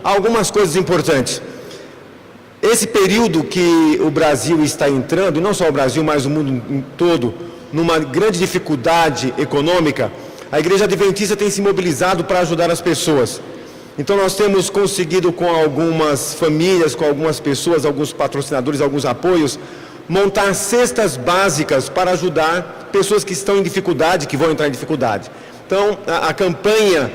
algumas coisas importantes. Esse período que o Brasil está entrando, e não só o Brasil, mas o mundo todo, numa grande dificuldade econômica, a Igreja Adventista tem se mobilizado para ajudar as pessoas. Então nós temos conseguido com algumas famílias, com algumas pessoas, alguns patrocinadores, alguns apoios, montar cestas básicas para ajudar pessoas que estão em dificuldade, que vão entrar em dificuldade. Então a campanha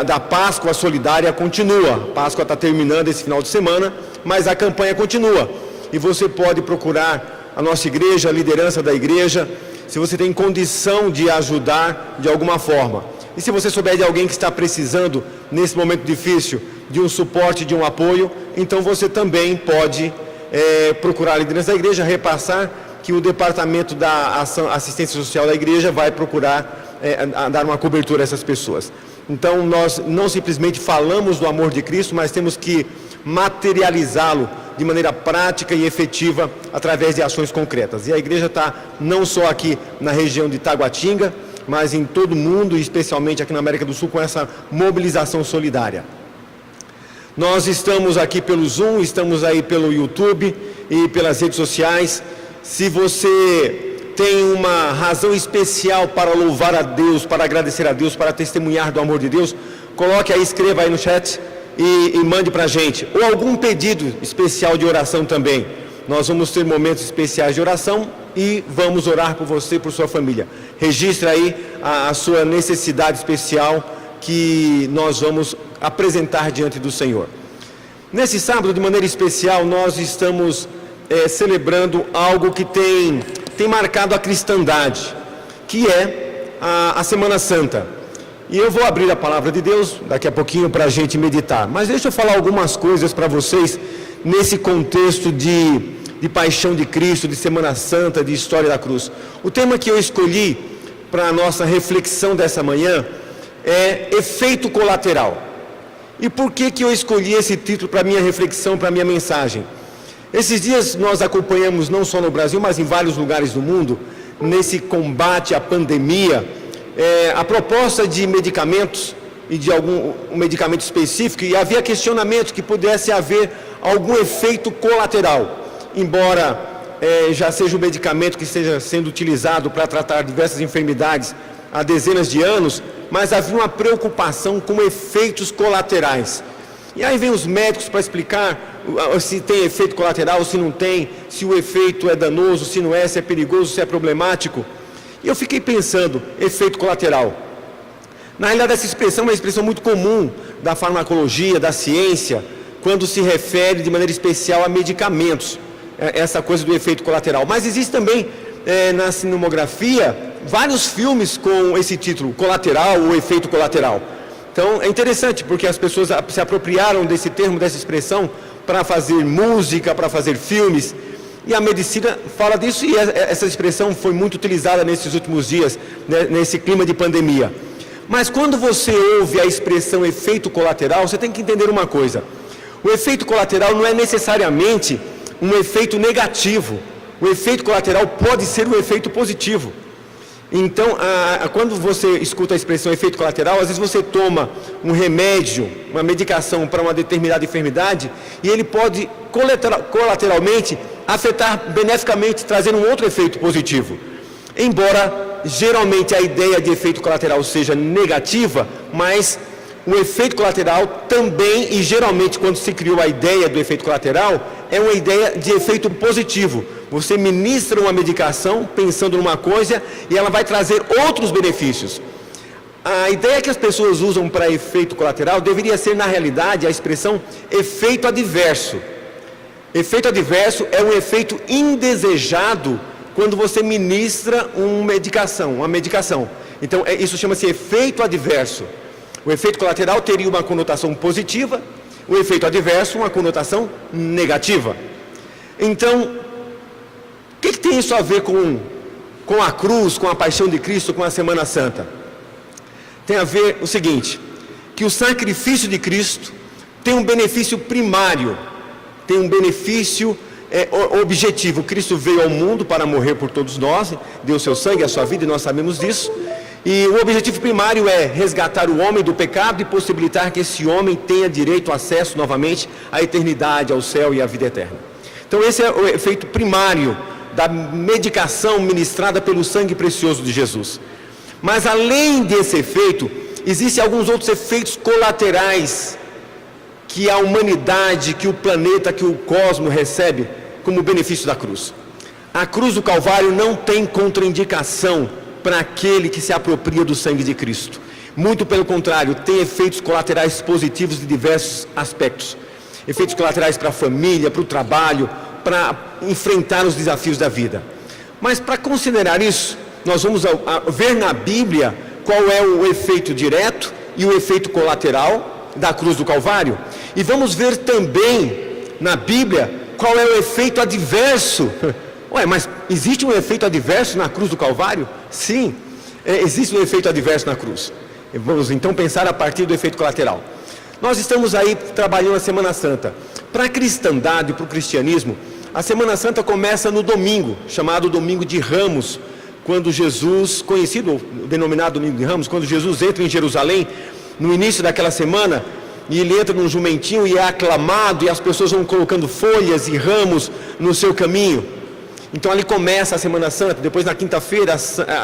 da Páscoa Solidária continua. A Páscoa está terminando esse final de semana, mas a campanha continua. E você pode procurar a nossa igreja, a liderança da igreja, se você tem condição de ajudar de alguma forma. E se você souber de alguém que está precisando, nesse momento difícil, de um suporte, de um apoio, então você também pode procurar a liderança da igreja, repassar que o departamento da assistência social da igreja vai procurar dar uma cobertura a essas pessoas. Então nós não simplesmente falamos do amor de Cristo, mas temos que materializá-lo de maneira prática e efetiva através de ações concretas. E a igreja está não só aqui na região de Taguatinga, mas em todo o mundo, e especialmente aqui na América do Sul, com essa mobilização solidária. Nós estamos aqui pelo Zoom, estamos aí pelo YouTube e pelas redes sociais. Se você tem uma razão especial para louvar a Deus, para agradecer a Deus, para testemunhar do amor de Deus, coloque aí, escreva aí no chat e mande para a gente. Ou algum pedido especial de oração também. Nós vamos ter momentos especiais de oração e vamos orar por você e por sua família. Registre aí a sua necessidade especial que nós vamos apresentar diante do Senhor. Nesse sábado, de maneira especial, nós estamos celebrando algo que tem marcado a cristandade, que é a Semana Santa. E eu vou abrir a palavra de Deus daqui a pouquinho para a gente meditar. Mas deixa eu falar algumas coisas para vocês nesse contexto de paixão de Cristo, de Semana Santa, de história da cruz. O tema que eu escolhi para a nossa reflexão dessa manhã é efeito colateral. E por que eu escolhi esse título para a minha reflexão, para a minha mensagem? Esses dias nós acompanhamos, não só no Brasil, mas em vários lugares do mundo, nesse combate à pandemia, a proposta de medicamentos e de algum medicamento específico, e havia questionamentos que pudesse haver algum efeito colateral, embora já seja um medicamento que esteja sendo utilizado para tratar diversas enfermidades há dezenas de anos, mas havia uma preocupação com efeitos colaterais. E aí vem os médicos para explicar se tem efeito colateral, se não tem, se o efeito é danoso, se não é, se é perigoso, se é problemático. E eu fiquei pensando, efeito colateral. Na realidade, essa expressão é uma expressão muito comum da farmacologia, da ciência, quando se refere de maneira especial a medicamentos, essa coisa do efeito colateral. Mas existe também, na cinematografia, vários filmes com esse título, colateral ou efeito colateral. Então, é interessante, porque as pessoas se apropriaram desse termo, dessa expressão, para fazer música, para fazer filmes. E a medicina fala disso, e essa expressão foi muito utilizada nesses últimos dias, né, nesse clima de pandemia. Mas quando você ouve a expressão efeito colateral, você tem que entender uma coisa. O efeito colateral não é necessariamente um efeito negativo. O efeito colateral pode ser um efeito positivo. Então, quando você escuta a expressão efeito colateral, às vezes você toma um remédio, uma medicação para uma determinada enfermidade, e ele pode colateralmente afetar beneficamente, trazer um outro efeito positivo. Embora geralmente a ideia de efeito colateral seja negativa, mas o efeito colateral também, e geralmente quando se criou a ideia do efeito colateral, é uma ideia de efeito positivo. Você ministra uma medicação pensando numa coisa e ela vai trazer outros benefícios. A ideia que as pessoas usam para efeito colateral deveria ser, na realidade, a expressão efeito adverso. Efeito adverso é um efeito indesejado quando você ministra uma medicação. Então, isso chama-se efeito adverso. O efeito colateral teria uma conotação positiva, o efeito adverso uma conotação negativa. Então, o que tem isso a ver com a cruz, com a paixão de Cristo, com a Semana Santa? Tem a ver o seguinte, que o sacrifício de Cristo tem um benefício primário, tem um benefício objetivo. Cristo veio ao mundo para morrer por todos nós, deu seu sangue, a sua vida, e nós sabemos disso. E o objetivo primário é resgatar o homem do pecado e possibilitar que esse homem tenha direito ao acesso novamente à eternidade, ao céu e à vida eterna. Então esse é o efeito primário da medicação ministrada pelo sangue precioso de Jesus. Mas além desse efeito, existem alguns outros efeitos colaterais que a humanidade, que o planeta, que o cosmos recebe como benefício da cruz. A cruz do Calvário não tem contraindicação para aquele que se apropria do sangue de Cristo. Muito pelo contrário, tem efeitos colaterais positivos de diversos aspectos. Efeitos colaterais para a família, para o trabalho, para enfrentar os desafios da vida. Mas para considerar isso, nós vamos ver na Bíblia qual é o efeito direto e o efeito colateral da cruz do Calvário. E vamos ver também na Bíblia qual é o efeito adverso. Ué, mas existe um efeito adverso na cruz do Calvário? Sim, existe um efeito adverso na cruz. Vamos então pensar a partir do efeito colateral. Nós estamos aí trabalhando a Semana Santa. Para a cristandade, para o cristianismo, a Semana Santa começa no domingo, chamado Domingo de Ramos, quando Jesus, conhecido, denominado Domingo de Ramos, quando Jesus entra em Jerusalém, no início daquela semana, e ele entra num jumentinho e é aclamado, e as pessoas vão colocando folhas e ramos no seu caminho. Então ali começa a Semana Santa. Depois na quinta-feira,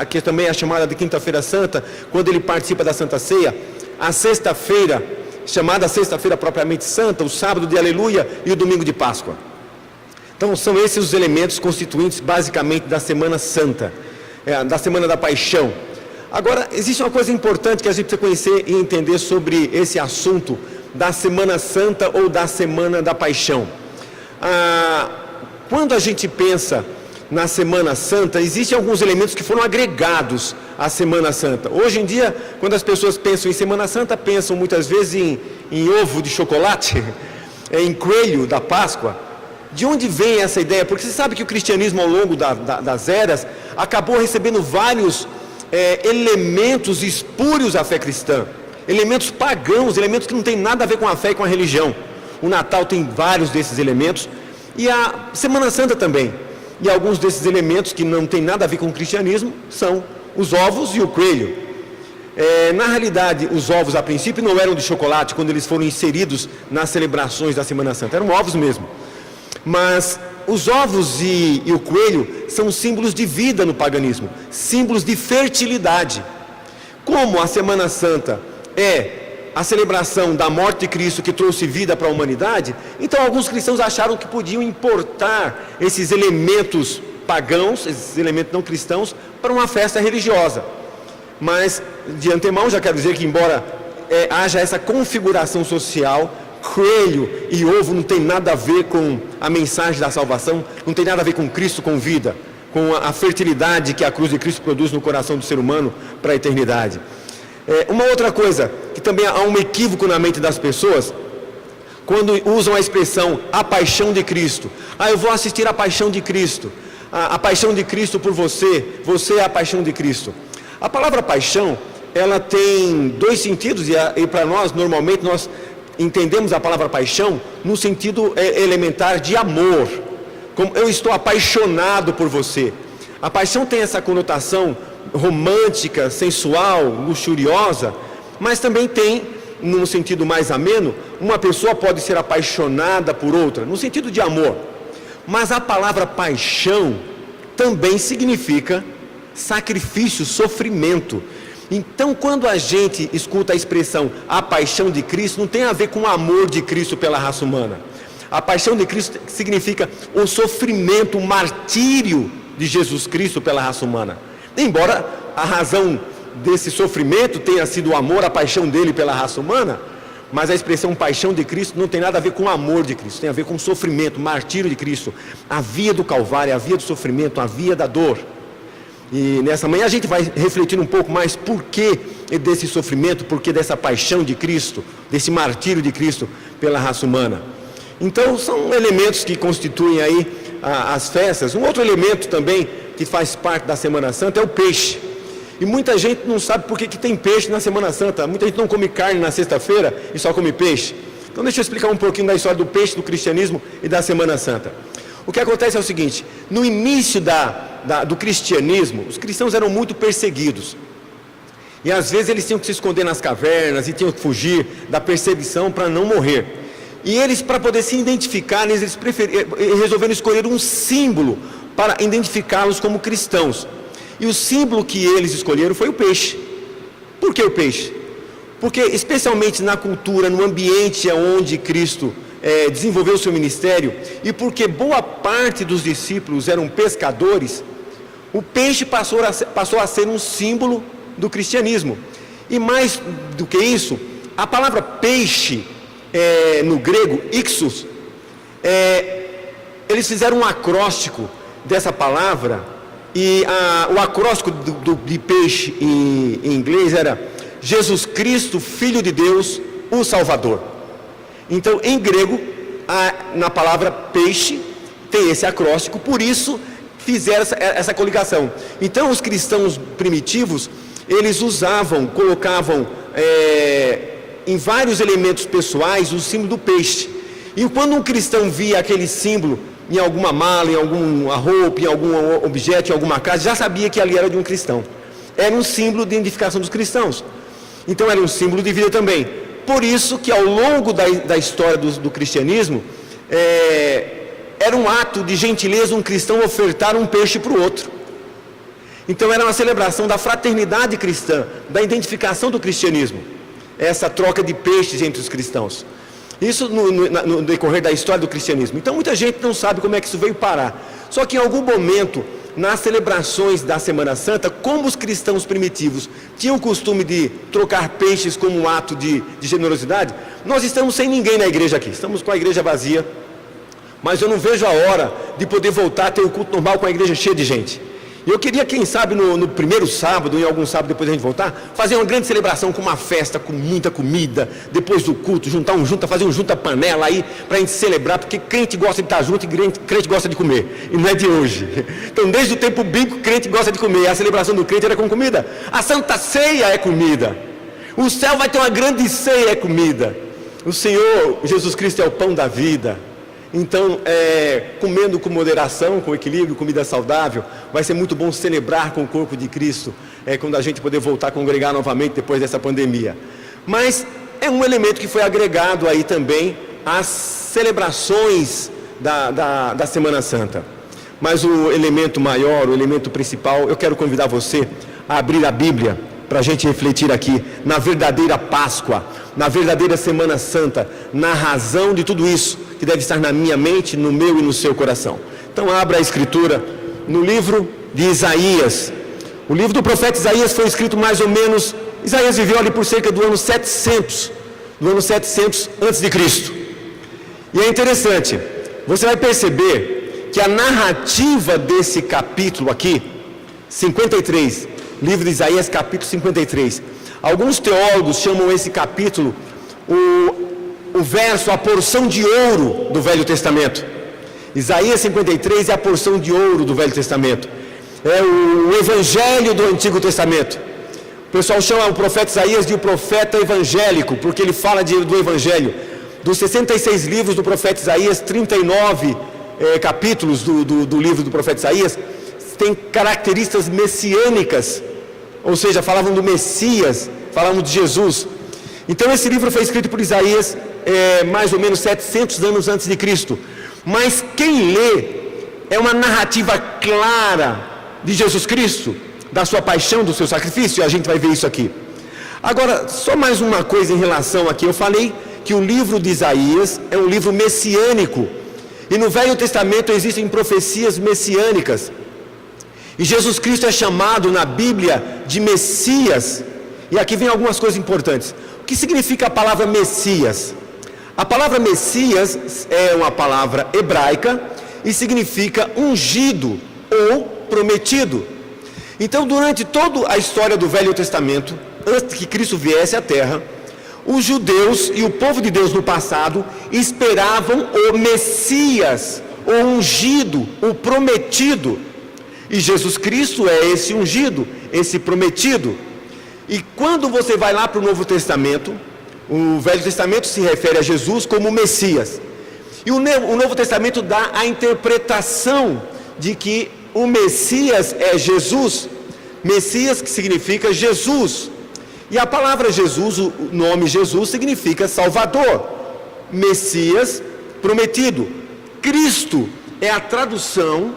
que também é chamada de Quinta-feira Santa, quando ele participa da Santa Ceia, a sexta-feira, chamada Sexta-feira propriamente Santa, o sábado de Aleluia e o domingo de Páscoa. Então são esses os elementos constituintes basicamente da Semana Santa, da Semana da Paixão. Agora, existe uma coisa importante que a gente precisa conhecer e entender sobre esse assunto da Semana Santa ou da Semana da Paixão. Quando a gente pensa na Semana Santa, existem alguns elementos que foram agregados à Semana Santa. Hoje em dia, quando as pessoas pensam em Semana Santa, pensam muitas vezes em ovo de chocolate, em coelho da Páscoa. De onde vem essa ideia? Porque você sabe que o cristianismo, ao longo das eras, acabou recebendo vários elementos espúrios à fé cristã, elementos pagãos, elementos que não têm nada a ver com a fé e com a religião. O Natal tem vários desses elementos, e a Semana Santa também. E alguns desses elementos que não tem nada a ver com o cristianismo são os ovos e o coelho. Na realidade, os ovos a princípio não eram de chocolate quando eles foram inseridos nas celebrações da Semana Santa, eram ovos mesmo. Mas os ovos e o coelho são símbolos de vida no paganismo, símbolos de fertilidade. Como a Semana Santa é a celebração da morte de Cristo que trouxe vida para a humanidade, então alguns cristãos acharam que podiam importar esses elementos pagãos, esses elementos não cristãos, para uma festa religiosa. Mas, de antemão, já quero dizer que, embora haja essa configuração social, coelho e ovo não tem nada a ver com a mensagem da salvação, não tem nada a ver com Cristo, com vida, com a fertilidade que a cruz de Cristo produz no coração do ser humano para a eternidade. Uma outra coisa, que também há um equívoco na mente das pessoas, quando usam a expressão a paixão de Cristo. Eu vou assistir a paixão de Cristo, a paixão de Cristo por você, você é a paixão de Cristo. A palavra paixão, ela tem dois sentidos, e para nós, normalmente, nós entendemos a palavra paixão no sentido elementar de amor, como eu estou apaixonado por você. A paixão tem essa conotação romântica, sensual, luxuriosa, mas também tem, num sentido mais ameno, uma pessoa pode ser apaixonada por outra, no sentido de amor. Mas a palavra paixão também significa sacrifício, sofrimento. Então, quando a gente escuta a expressão a paixão de Cristo, não tem a ver com o amor de Cristo pela raça humana. A paixão de Cristo significa o sofrimento, o martírio de Jesus Cristo pela raça humana. Embora a razão desse sofrimento tenha sido o amor, a paixão dele pela raça humana, mas a expressão paixão de Cristo não tem nada a ver com o amor de Cristo, tem a ver com o sofrimento, o martírio de Cristo, a via do Calvário, a via do sofrimento, a via da dor. E nessa manhã a gente vai refletir um pouco mais por que desse sofrimento, por que dessa paixão de Cristo, desse martírio de Cristo pela raça humana. Então são elementos que constituem aí as festas. Um outro elemento também que faz parte da Semana Santa é o peixe. E muita gente não sabe por que tem peixe na Semana Santa. Muita gente não come carne na sexta-feira e só come peixe. Então deixa eu explicar um pouquinho da história do peixe, do cristianismo e da Semana Santa. O que acontece é o seguinte: no início do cristianismo, os cristãos eram muito perseguidos. E às vezes eles tinham que se esconder nas cavernas e tinham que fugir da perseguição para não morrer. E eles, para poder se identificar, eles resolveram escolher um símbolo para identificá-los como cristãos. E o símbolo que eles escolheram foi o peixe. Por que o peixe? Porque, especialmente na cultura, no ambiente onde Cristo desenvolveu o seu ministério, e porque boa parte dos discípulos eram pescadores, o peixe passou a ser um símbolo do cristianismo. E mais do que isso, a palavra peixe, no grego, ixos, eles fizeram um acróstico dessa palavra, e o acróstico de peixe em inglês era Jesus Cristo, Filho de Deus, o Salvador. Então, em grego, na palavra peixe, tem esse acróstico, por isso fizeram essa coligação. Então, os cristãos primitivos, eles colocavam em vários elementos pessoais o símbolo do peixe. E quando um cristão via aquele símbolo em alguma mala, em alguma roupa, em algum objeto, em alguma casa, já sabia que ali era de um cristão. Era um símbolo de identificação dos cristãos. Então era um símbolo de vida também. Por isso que ao longo da história do cristianismo, era um ato de gentileza um cristão ofertar um peixe para o outro. Então era uma celebração da fraternidade cristã, da identificação do cristianismo, essa troca de peixes entre os cristãos. Isso no decorrer da história do cristianismo. Então muita gente não sabe como é que isso veio parar. Só que em algum momento, nas celebrações da Semana Santa, como os cristãos primitivos tinham o costume de trocar peixes como um ato de generosidade, nós estamos sem ninguém na igreja aqui, estamos com a igreja vazia, mas eu não vejo a hora de poder voltar a ter o culto normal com a igreja cheia de gente. E eu queria, quem sabe, no primeiro sábado, em algum sábado depois a gente voltar, fazer uma grande celebração com uma festa, com muita comida, depois do culto, fazer um junta-panela aí, para a gente celebrar, porque crente gosta de estar junto e crente gosta de comer, e não é de hoje. Então, desde o tempo bíblico, crente gosta de comer, a celebração do crente era com comida. A Santa Ceia é comida. O céu vai ter uma grande ceia, é comida. O Senhor, Jesus Cristo, é o pão da vida. Então, comendo com moderação, com equilíbrio, comida saudável, vai ser muito bom celebrar com o corpo de Cristo, quando a gente poder voltar a congregar novamente depois dessa pandemia. Mas é um elemento que foi agregado aí também às celebrações da Semana Santa. Mas o elemento maior, o elemento principal, eu quero convidar você a abrir a Bíblia para a gente refletir aqui na verdadeira Páscoa, na verdadeira Semana Santa, na razão de tudo isso que deve estar na minha mente, no meu e no seu coração. Então abra a Escritura no livro de Isaías. O livro do profeta Isaías foi escrito mais ou menos, Isaías viveu ali por cerca do ano 700 antes de Cristo. E é interessante, você vai perceber que a narrativa desse capítulo aqui, 53, livro de Isaías, capítulo 53. Alguns teólogos chamam esse capítulo o verso, a porção de ouro do Velho Testamento. Isaías 53 é a porção de ouro do Velho Testamento. É o evangelho do Antigo Testamento. O pessoal chama o profeta Isaías de o profeta evangélico, porque ele fala do evangelho. Dos 66 livros do profeta Isaías, 39 capítulos do livro do profeta Isaías tem características messiânicas, ou seja, falavam do Messias, falavam de Jesus. Então esse livro foi escrito por Isaías mais ou menos 700 anos antes de Cristo. Mas quem lê é uma narrativa clara de Jesus Cristo, da sua paixão, do seu sacrifício, e a gente vai ver isso aqui. Agora, só mais uma coisa em relação aqui, eu falei que o livro de Isaías é um livro messiânico, e no Velho Testamento existem profecias messiânicas, e Jesus Cristo é chamado na Bíblia de Messias, e aqui vem algumas coisas importantes. O que significa a palavra Messias? A palavra Messias é uma palavra hebraica e significa ungido ou prometido. Então, durante toda a história do Velho Testamento, antes que Cristo viesse à Terra, os judeus e o povo de Deus no passado esperavam o Messias, o ungido, o prometido. E Jesus Cristo é esse ungido, esse prometido. E quando você vai lá para o Novo Testamento, o Velho Testamento se refere a Jesus como Messias. E o Novo Testamento dá a interpretação de que o Messias é Jesus. Messias, que significa Jesus. E a palavra Jesus, o nome Jesus, significa Salvador, Messias prometido. Cristo é a tradução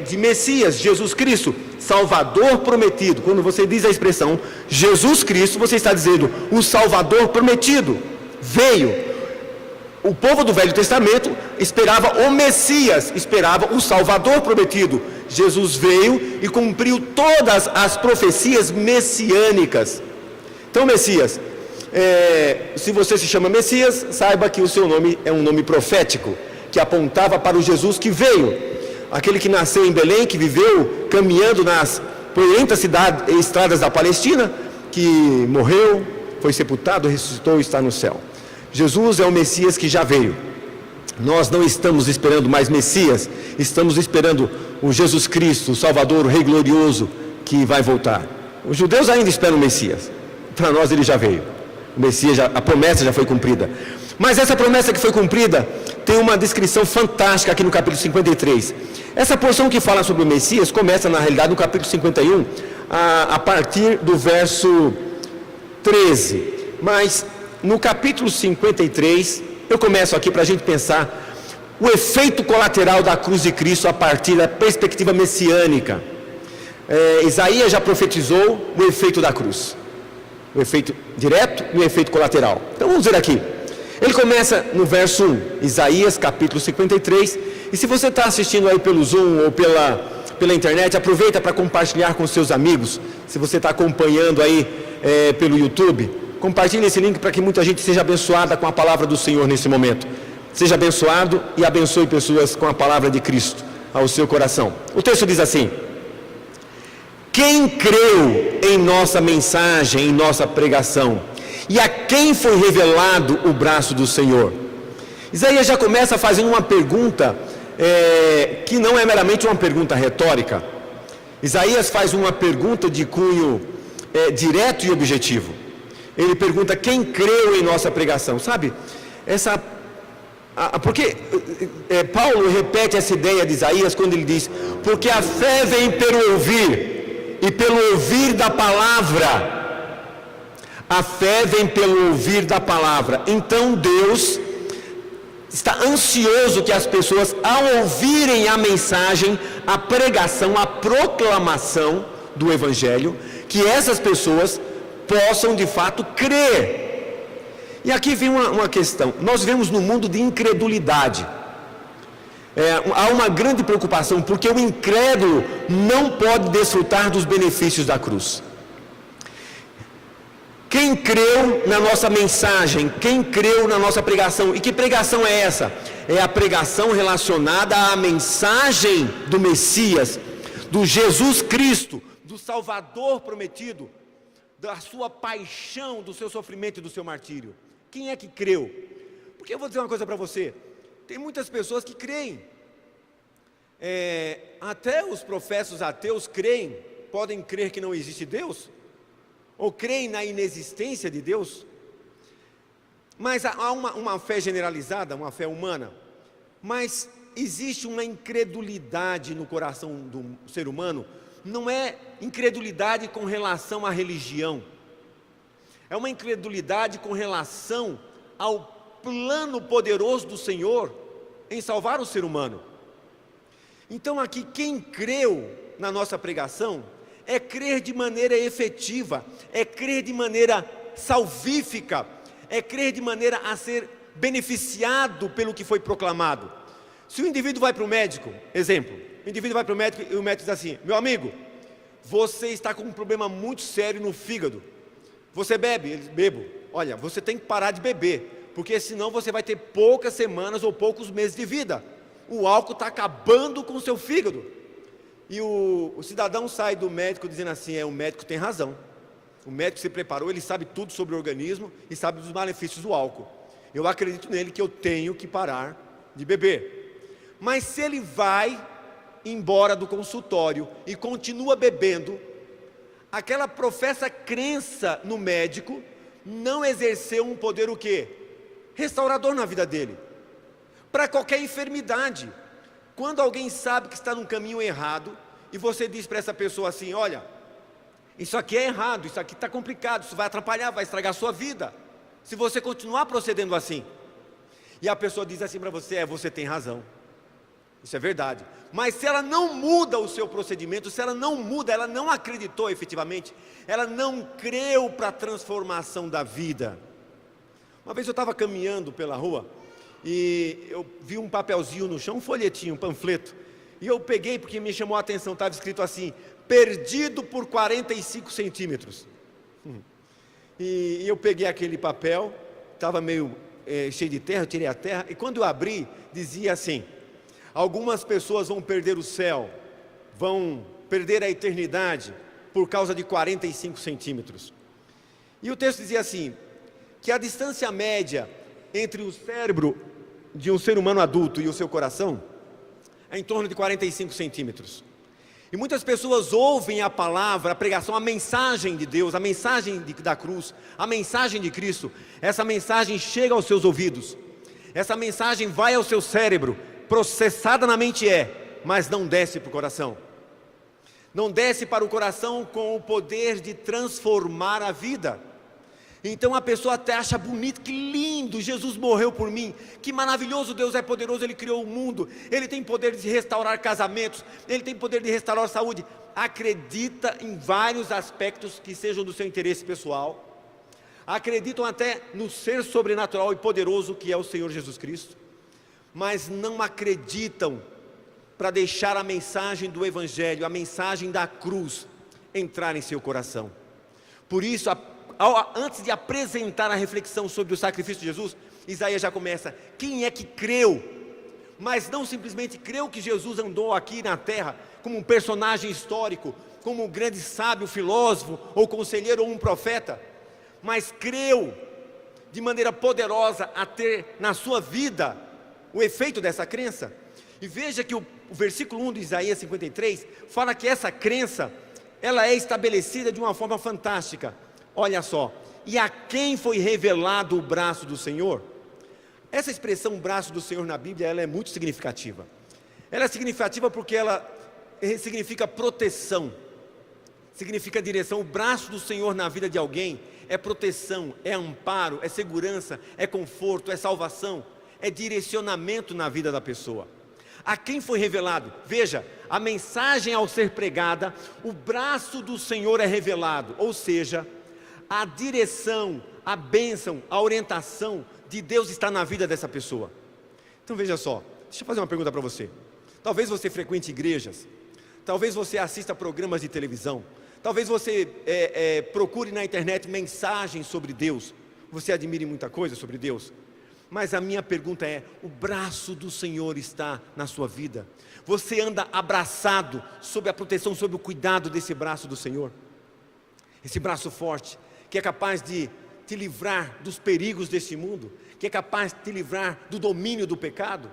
de Messias, Jesus Cristo, Salvador prometido. Quando você diz a expressão Jesus Cristo, você está dizendo o Salvador prometido veio. O povo do Velho Testamento esperava o Messias, esperava o Salvador prometido. Jesus veio e cumpriu todas as profecias messiânicas. Então, Messias, se você se chama Messias, saiba que o seu nome é um nome profético, que apontava para o Jesus que veio. Aquele que nasceu em Belém, que viveu caminhando nas poerentas estradas da Palestina, que morreu, foi sepultado, ressuscitou e está no céu. Jesus é o Messias que já veio. Nós não estamos esperando mais Messias, estamos esperando o Jesus Cristo, o Salvador, o Rei glorioso, que vai voltar. Os judeus ainda esperam o Messias, para nós ele já veio. O Messias, a promessa já foi cumprida. Mas essa promessa que foi cumprida tem uma descrição fantástica aqui no capítulo 53. Essa porção que fala sobre o Messias começa, na realidade, no capítulo 51, a partir do verso 13. Mas no capítulo 53, eu começo aqui para a gente pensar o efeito colateral da cruz de Cristo a partir da perspectiva messiânica. Isaías já profetizou o efeito da cruz, o efeito direto e o efeito colateral. Então vamos ver aqui. Ele começa no verso 1, Isaías capítulo 53, e se você está assistindo aí pelo Zoom ou pela internet, aproveita para compartilhar com seus amigos. Se você está acompanhando aí pelo YouTube, compartilhe esse link para que muita gente seja abençoada com a palavra do Senhor nesse momento. Seja abençoado e abençoe pessoas com a palavra de Cristo ao seu coração. O texto diz assim: quem creu em nossa mensagem, em nossa pregação, e a quem foi revelado o braço do Senhor? Isaías já começa fazendo uma pergunta que não é meramente uma pergunta retórica. Isaías faz uma pergunta de cunho direto e objetivo. Ele pergunta quem creu em nossa pregação. Sabe, porque Paulo repete essa ideia de Isaías quando ele diz: porque a fé vem pelo ouvir, e pelo ouvir da palavra. A fé vem pelo ouvir da palavra. Então Deus está ansioso que as pessoas, ao ouvirem a mensagem, a pregação, a proclamação do Evangelho, que essas pessoas possam de fato crer. E aqui vem uma questão. Nós vivemos num mundo de incredulidade. Há uma grande preocupação, porque o incrédulo não pode desfrutar dos benefícios da cruz. Quem creu na nossa mensagem, quem creu na nossa pregação, e que pregação é essa? É a pregação relacionada à mensagem do Messias, do Jesus Cristo, do Salvador prometido, da sua paixão, do seu sofrimento e do seu martírio. Quem é que creu? Porque eu vou dizer uma coisa para você, tem muitas pessoas que creem, até os professos ateus creem, podem crer que não existe Deus, ou creem na inexistência de Deus, mas há uma fé generalizada, uma fé humana, mas existe uma incredulidade no coração do ser humano. Não é incredulidade com relação à religião, é uma incredulidade com relação ao plano poderoso do Senhor em salvar o ser humano. Então aqui, quem creu na nossa pregação é crer de maneira efetiva, é crer de maneira salvífica, é crer de maneira a ser beneficiado pelo que foi proclamado. Se o indivíduo vai para o médico, exemplo, o indivíduo vai para o médico e o médico diz assim: meu amigo, você está com um problema muito sério no fígado, você bebe? Ele diz: bebo. Olha, você tem que parar de beber, porque senão você vai ter poucas semanas ou poucos meses de vida. O álcool está acabando com o seu fígado. E o cidadão sai do médico dizendo assim: o médico tem razão, o médico se preparou, ele sabe tudo sobre o organismo e sabe dos malefícios do álcool. Eu acredito nele que eu tenho que parar de beber. Mas se ele vai embora do consultório e continua bebendo, aquela professa crença no médico não exerceu um poder o quê? Restaurador na vida dele, para qualquer enfermidade. Quando alguém sabe que está num caminho errado, e você diz para essa pessoa assim: olha, Isso aqui é errado, isso aqui está complicado, isso vai atrapalhar, vai estragar a sua vida, se você continuar procedendo assim. E a pessoa diz assim para você: você tem razão, isso é verdade. Mas se ela não muda o seu procedimento, se ela não muda, ela não acreditou efetivamente, ela não creu para a transformação da vida. Uma vez eu estava caminhando pela rua e eu vi um papelzinho no chão, um folhetinho, um panfleto, e eu peguei porque me chamou a atenção. Estava escrito assim: perdido por 45 centímetros. E eu peguei aquele papel, estava meio cheio de terra, eu tirei a terra, e quando eu abri, dizia assim: algumas pessoas vão perder o céu, vão perder a eternidade por causa de 45 centímetros. E o texto dizia assim, que a distância média entre o cérebro de um ser humano adulto e o seu coração é em torno de 45 centímetros. E muitas pessoas ouvem a palavra, a pregação, a mensagem de Deus, a mensagem da cruz, a mensagem de Cristo. Essa mensagem chega aos seus ouvidos, essa mensagem vai ao seu cérebro, processada na mente mas não desce para o coração. Não desce para o coração com o poder de transformar a vida. Então a pessoa até acha bonito, que lindo, Jesus morreu por mim, que maravilhoso, Deus é poderoso, Ele criou o mundo, Ele tem poder de restaurar casamentos, Ele tem poder de restaurar a saúde. Acredita em vários aspectos que sejam do seu interesse pessoal, acreditam até no ser sobrenatural e poderoso que é o Senhor Jesus Cristo, mas não acreditam para deixar a mensagem do Evangelho, a mensagem da cruz entrar em seu coração. Por isso, antes de apresentar a reflexão sobre o sacrifício de Jesus, Isaías já começa: quem é que creu, mas não simplesmente creu que Jesus andou aqui na terra como um personagem histórico, como um grande sábio, filósofo, ou conselheiro, ou um profeta, mas creu de maneira poderosa a ter na sua vida o efeito dessa crença. E veja que o versículo 1 de Isaías 53 fala que essa crença, ela é estabelecida de uma forma fantástica. Olha só: e a quem foi revelado o braço do Senhor? Essa expressão braço do Senhor na Bíblia, ela é muito significativa. Ela é significativa porque ela significa proteção, significa direção. O braço do Senhor na vida de alguém é proteção, é amparo, é segurança, é conforto, é salvação, é direcionamento na vida da pessoa. A quem foi revelado? Veja, a mensagem ao ser pregada, o braço do Senhor é revelado, ou seja, a direção, a bênção, a orientação de Deus está na vida dessa pessoa. Então veja só, deixa eu fazer uma pergunta para você. Talvez você frequente igrejas, talvez você assista programas de televisão, talvez você procure na internet mensagens sobre Deus, você admire muita coisa sobre Deus. Mas a minha pergunta é: o braço do Senhor está na sua vida? Você anda abraçado sob a proteção, sob o cuidado desse braço do Senhor? Esse braço forte, que é capaz de te livrar dos perigos deste mundo, que é capaz de te livrar do domínio do pecado.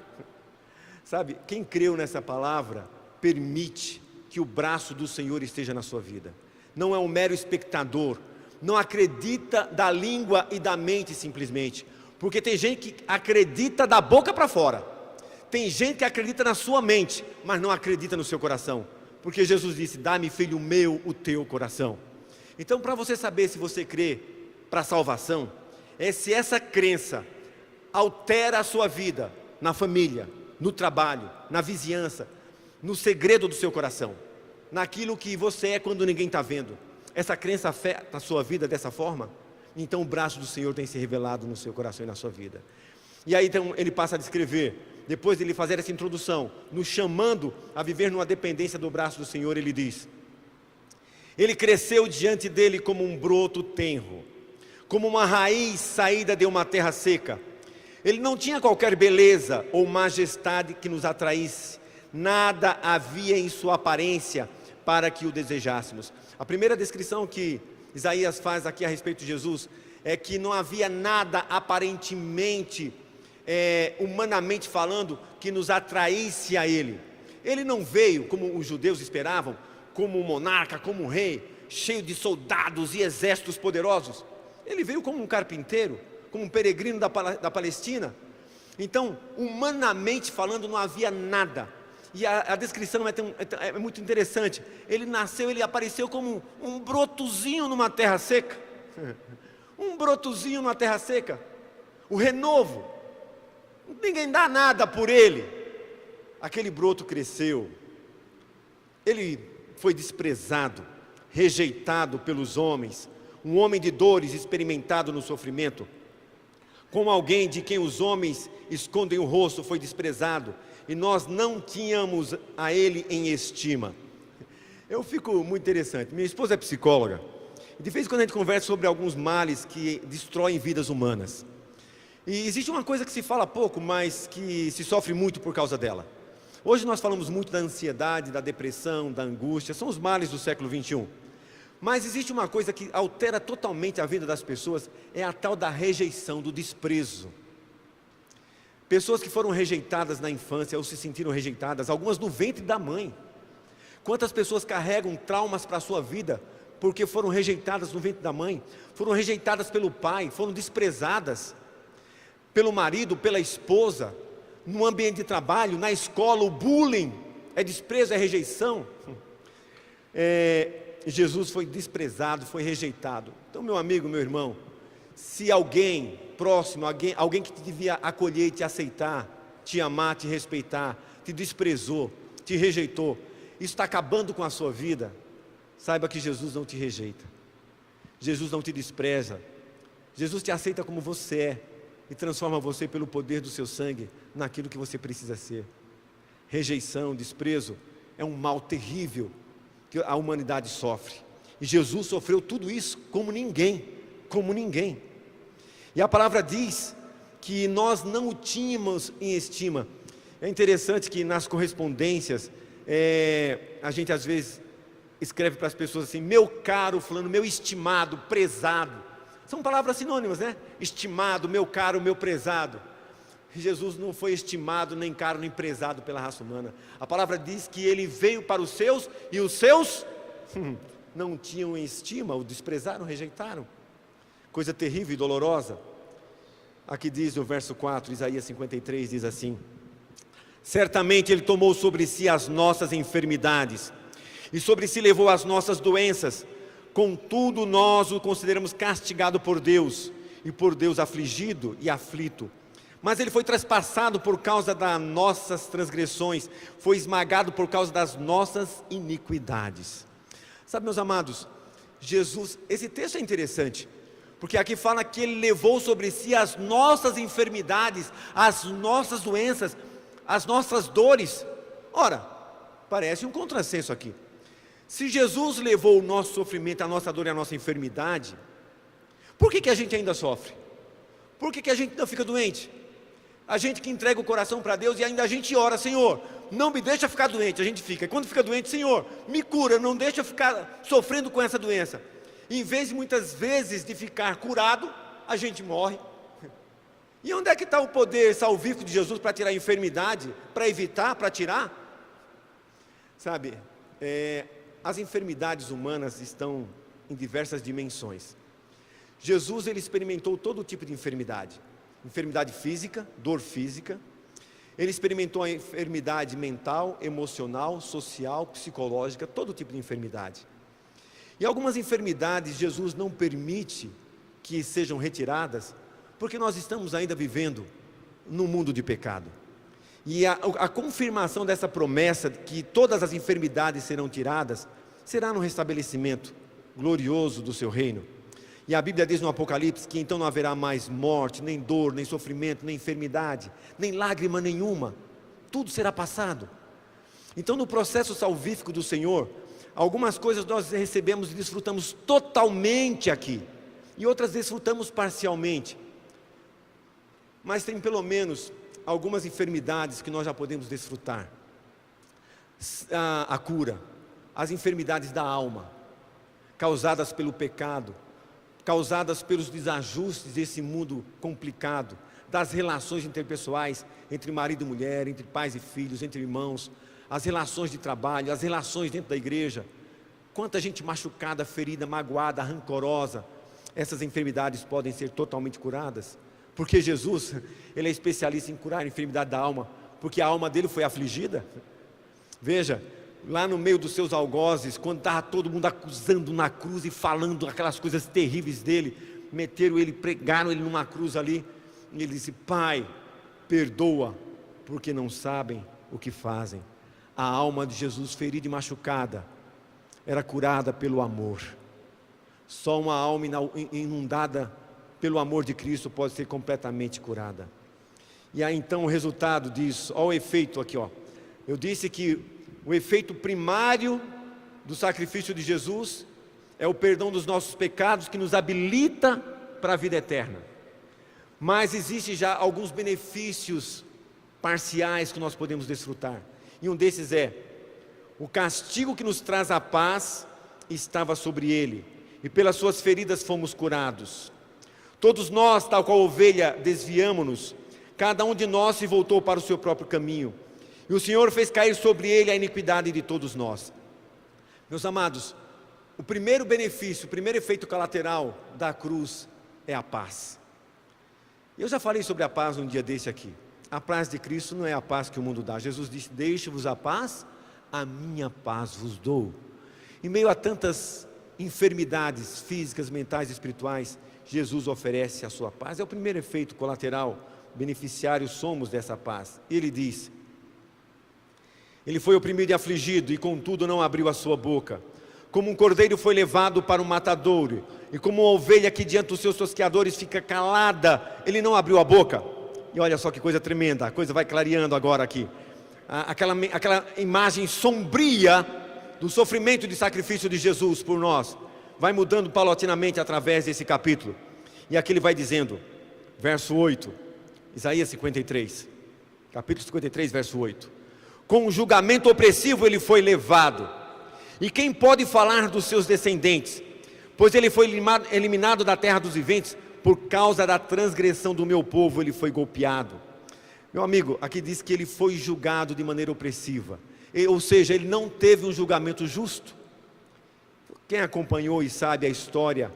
Sabe, quem creu nessa palavra, permite que o braço do Senhor esteja na sua vida. Não é um mero espectador, não acredita da língua e da mente simplesmente. Porque tem gente que acredita da boca para fora, tem gente que acredita na sua mente, mas não acredita no seu coração, porque Jesus disse: dá-me, filho meu, o teu coração. Então, para você saber se você crê para a salvação, é se essa crença altera a sua vida, na família, no trabalho, na vizinhança, no segredo do seu coração, naquilo que você é quando ninguém está vendo. Essa crença afeta a sua vida dessa forma? Então o braço do Senhor tem se revelado no seu coração e na sua vida. E aí então ele passa a descrever, depois de ele fazer essa introdução, nos chamando a viver numa dependência do braço do Senhor, ele diz: ele cresceu diante dele como um broto tenro, como uma raiz saída de uma terra seca. Ele não tinha qualquer beleza ou majestade que nos atraísse, nada havia em sua aparência para que o desejássemos. A primeira descrição que Isaías faz aqui a respeito de Jesus é que não havia nada aparentemente, humanamente falando, que nos atraísse a Ele. Ele não veio, como os judeus esperavam, como um monarca, como um rei, cheio de soldados e exércitos poderosos. Ele veio como um carpinteiro, como um peregrino da Palestina. Então, humanamente falando, não havia nada. E a descrição é muito interessante. Ele nasceu, ele apareceu como um brotozinho numa terra seca. Um brotozinho numa terra seca. O renovo. Ninguém dá nada por ele. Aquele broto cresceu. Ele foi desprezado, rejeitado pelos homens. Um homem de dores, experimentado no sofrimento. Como alguém de quem os homens escondem o rosto, foi desprezado. E nós não tínhamos a ele em estima. Eu fico muito interessante. Minha esposa é psicóloga. E de vez em quando a gente conversa sobre alguns males que destroem vidas humanas. E existe uma coisa que se fala pouco, mas que se sofre muito por causa dela. Hoje nós falamos muito da ansiedade, da depressão, da angústia. São os males do século 21. Mas existe uma coisa que altera totalmente a vida das pessoas. É a tal da rejeição, do desprezo. Pessoas que foram rejeitadas na infância ou se sentiram rejeitadas, algumas no ventre da mãe. Quantas pessoas carregam traumas para a sua vida porque foram rejeitadas no ventre da mãe, foram rejeitadas pelo pai, foram desprezadas pelo marido, pela esposa, no ambiente de trabalho, na escola, o bullying, é desprezo, é rejeição. Jesus foi desprezado, foi rejeitado. Então, meu amigo, meu irmão, se alguém próximo, alguém que te devia acolher e te aceitar, te amar, te respeitar, te desprezou, te rejeitou, isso está acabando com a sua vida, saiba que Jesus não te rejeita, Jesus não te despreza, Jesus te aceita como você é e transforma você pelo poder do seu sangue naquilo que você precisa ser. Rejeição, desprezo é um mal terrível que a humanidade sofre, e Jesus sofreu tudo isso como ninguém. E a palavra diz que nós não o tínhamos em estima. É interessante que nas correspondências, a gente às vezes escreve para as pessoas assim: meu caro fulano, meu estimado, prezado. São palavras sinônimas, né? Estimado, meu caro, meu prezado. Jesus não foi estimado, nem caro, nem prezado pela raça humana. A palavra diz que ele veio para os seus, e os seus não tinham em estima, o desprezaram, rejeitaram. Coisa terrível e dolorosa. Aqui diz no verso 4, Isaías 53, diz assim: certamente ele tomou sobre si as nossas enfermidades, e sobre si levou as nossas doenças, contudo nós o consideramos castigado por Deus, e por Deus afligido e aflito. Mas ele foi traspassado por causa das nossas transgressões, foi esmagado por causa das nossas iniquidades. Sabe, meus amados, Jesus, esse texto é interessante, porque aqui fala que ele levou sobre si as nossas enfermidades, as nossas doenças, as nossas dores. Ora, parece um contrassenso aqui. Se Jesus levou o nosso sofrimento, a nossa dor e a nossa enfermidade, por que a gente ainda sofre? Por que a gente não fica doente? A gente que entrega o coração para Deus e ainda a gente ora: Senhor, não me deixa ficar doente. A gente fica, e quando fica doente: Senhor, me cura, não deixa eu ficar sofrendo com essa doença. Em vez de muitas vezes de ficar curado, a gente morre. E onde é que está o poder salvífico de Jesus para tirar a enfermidade, para evitar, para tirar? Sabe, as enfermidades humanas estão em diversas dimensões. Jesus, ele experimentou todo tipo de enfermidade. Enfermidade física, dor física. Ele experimentou a enfermidade mental, emocional, social, psicológica, todo tipo de enfermidade. E algumas enfermidades Jesus não permite que sejam retiradas, porque nós estamos ainda vivendo num mundo de pecado. E a confirmação dessa promessa, que todas as enfermidades serão tiradas, será no restabelecimento glorioso do seu reino. E a Bíblia diz no Apocalipse que então não haverá mais morte, nem dor, nem sofrimento, nem enfermidade, nem lágrima nenhuma. Tudo será passado. Então, no processo salvífico do Senhor, algumas coisas nós recebemos e desfrutamos totalmente aqui, e outras desfrutamos parcialmente. Mas tem pelo menos algumas enfermidades que nós já podemos desfrutar. A cura, as enfermidades da alma, causadas pelo pecado, causadas pelos desajustes desse mundo complicado, das relações interpessoais entre marido e mulher, entre pais e filhos, entre irmãos, as relações de trabalho, as relações dentro da igreja. Quanta gente machucada, ferida, magoada, rancorosa. Essas enfermidades podem ser totalmente curadas, porque Jesus, ele é especialista em curar a enfermidade da alma, porque a alma dele foi afligida. Veja, lá no meio dos seus algozes, quando estava todo mundo acusando na cruz e falando aquelas coisas terríveis dele, meteram ele, pregaram ele numa cruz ali, e ele disse: Pai, perdoa, porque não sabem o que fazem. A alma de Jesus, ferida e machucada, era curada pelo amor. Só uma alma inundada pelo amor de Cristo pode ser completamente curada. E aí então o resultado disso, olha o efeito aqui, ó. Eu disse que o efeito primário do sacrifício de Jesus é o perdão dos nossos pecados, que nos habilita para a vida eterna. Mas existe já alguns benefícios parciais que nós podemos desfrutar. E um desses é: o castigo que nos traz a paz estava sobre ele, e pelas suas feridas fomos curados. Todos nós, tal qual ovelha, desviamo-nos, cada um de nós se voltou para o seu próprio caminho, e o Senhor fez cair sobre ele a iniquidade de todos nós. Meus amados, o primeiro benefício, o primeiro efeito colateral da cruz é a paz. Eu já falei sobre a paz um dia desse aqui. A paz de Cristo não é a paz que o mundo dá. Jesus disse: deixe-vos a paz, a minha paz vos dou. Em meio a tantas enfermidades físicas, mentais e espirituais, Jesus oferece a sua paz. É o primeiro efeito colateral, beneficiários somos dessa paz. Ele diz: ele foi oprimido e afligido, e contudo não abriu a sua boca. Como um cordeiro foi levado para o matadouro, e como uma ovelha que diante dos seus tosqueadores fica calada, ele não abriu a boca. E olha só que coisa tremenda, a coisa vai clareando agora aqui. Aquela imagem sombria do sofrimento e de sacrifício de Jesus por nós, vai mudando paulatinamente através desse capítulo. E aqui ele vai dizendo, verso 8, Isaías 53, capítulo 53, verso 8: com um julgamento opressivo ele foi levado, e quem pode falar dos seus descendentes? Pois ele foi eliminado da terra dos viventes, por causa da transgressão do meu povo ele foi golpeado. Meu amigo, aqui diz que ele foi julgado de maneira opressiva, ou seja, ele não teve um julgamento justo. Quem acompanhou e sabe a história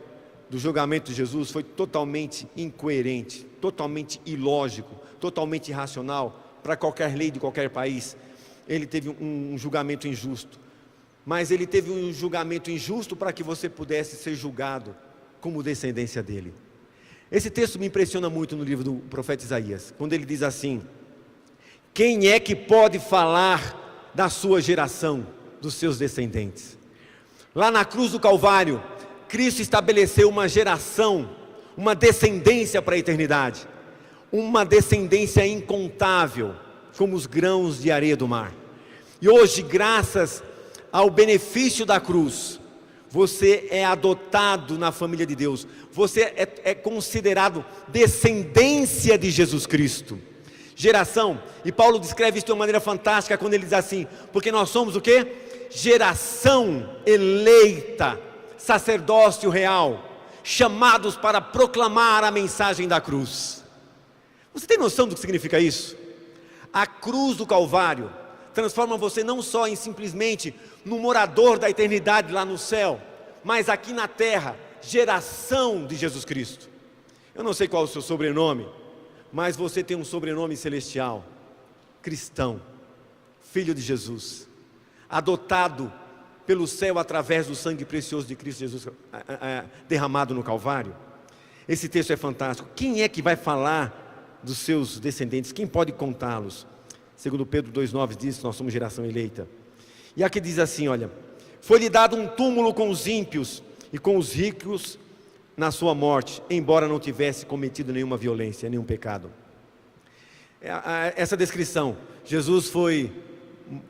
do julgamento de Jesus, foi totalmente incoerente, totalmente ilógico, totalmente irracional para qualquer lei de qualquer país. Ele teve um julgamento injusto, mas ele teve um julgamento injusto para que você pudesse ser julgado como descendência dele. Esse texto me impressiona muito no livro do profeta Isaías, quando ele diz assim: quem é que pode falar da sua geração, dos seus descendentes? Lá na cruz do Calvário, Cristo estabeleceu uma geração, uma descendência para a eternidade, uma descendência incontável, como os grãos de areia do mar. E hoje, graças ao benefício da cruz, você é adotado na família de Deus, você é considerado descendência de Jesus Cristo. Geração, e Paulo descreve isso de uma maneira fantástica quando ele diz assim: porque nós somos o quê? Geração eleita, sacerdócio real, chamados para proclamar a mensagem da cruz. Você tem noção do que significa isso? A cruz do Calvário transforma você não só em simplesmente no morador da eternidade lá no céu, mas aqui na terra, geração de Jesus Cristo. Eu não sei qual é o seu sobrenome, mas você tem um sobrenome celestial, cristão, filho de Jesus, adotado pelo céu através do sangue precioso de Cristo Jesus derramado no Calvário. Esse texto é fantástico. Quem é que vai falar dos seus descendentes? Quem pode contá-los? Segundo Pedro 2,9 diz que nós somos geração eleita. E aqui diz assim, olha: foi-lhe dado um túmulo com os ímpios e com os ricos na sua morte, embora não tivesse cometido nenhuma violência, nenhum pecado. Essa descrição, Jesus foi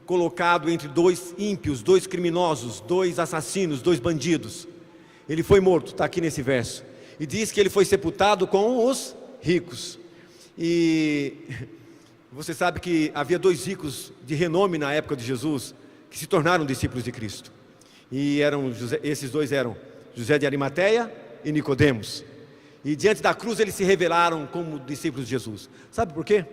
colocado entre dois ímpios, dois criminosos, dois assassinos, dois bandidos. Ele foi morto, está aqui nesse verso. E diz que ele foi sepultado com os ricos. E você sabe que havia dois ricos de renome na época de Jesus, que se tornaram discípulos de Cristo. E esses dois eram José de Arimateia e Nicodemos. E diante da cruz eles se revelaram como discípulos de Jesus. Sabe por quê?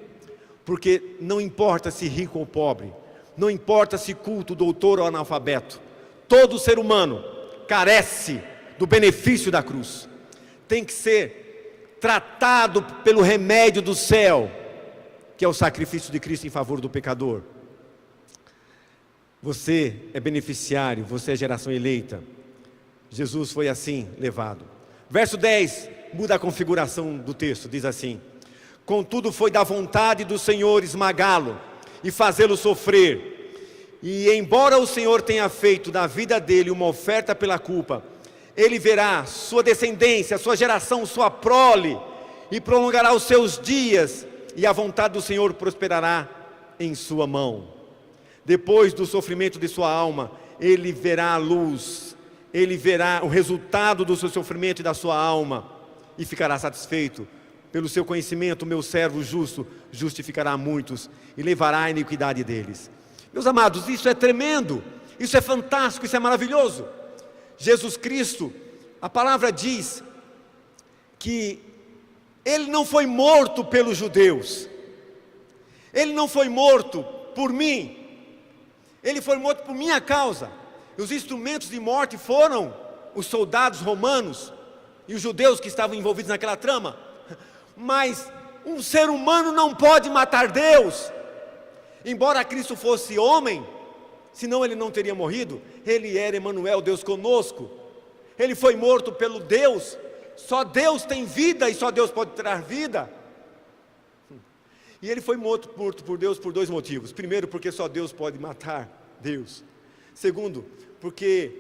Porque não importa se rico ou pobre, não importa se culto, doutor ou analfabeto, todo ser humano carece do benefício da cruz. Tem que ser tratado pelo remédio do céu, que é o sacrifício de Cristo em favor do pecador. Você é beneficiário, você é geração eleita. Jesus foi assim levado. Verso 10, muda a configuração do texto, diz assim: contudo foi da vontade do Senhor esmagá-lo e fazê-lo sofrer. E embora o Senhor tenha feito da vida dele uma oferta pela culpa, ele verá sua descendência, sua geração, sua prole, e prolongará os seus dias, e a vontade do Senhor prosperará em sua mão. Depois do sofrimento de sua alma, ele verá a luz, ele verá o resultado do seu sofrimento e da sua alma, e ficará satisfeito. Pelo seu conhecimento, meu servo justo justificará muitos, e levará a iniquidade deles. Meus amados, isso é tremendo, isso é fantástico, isso é maravilhoso. Jesus Cristo, a palavra diz que ele não foi morto pelos judeus, ele não foi morto por mim, ele foi morto por minha causa. E os instrumentos de morte foram os soldados romanos e os judeus que estavam envolvidos naquela trama. Mas um ser humano não pode matar Deus. Embora Cristo fosse homem, senão ele não teria morrido. Ele era Emanuel, Deus conosco. Ele foi morto pelo Deus. Só Deus tem vida e só Deus pode tirar vida. E ele foi morto por Deus por dois motivos. Primeiro, porque só Deus pode matar Deus. Segundo, porque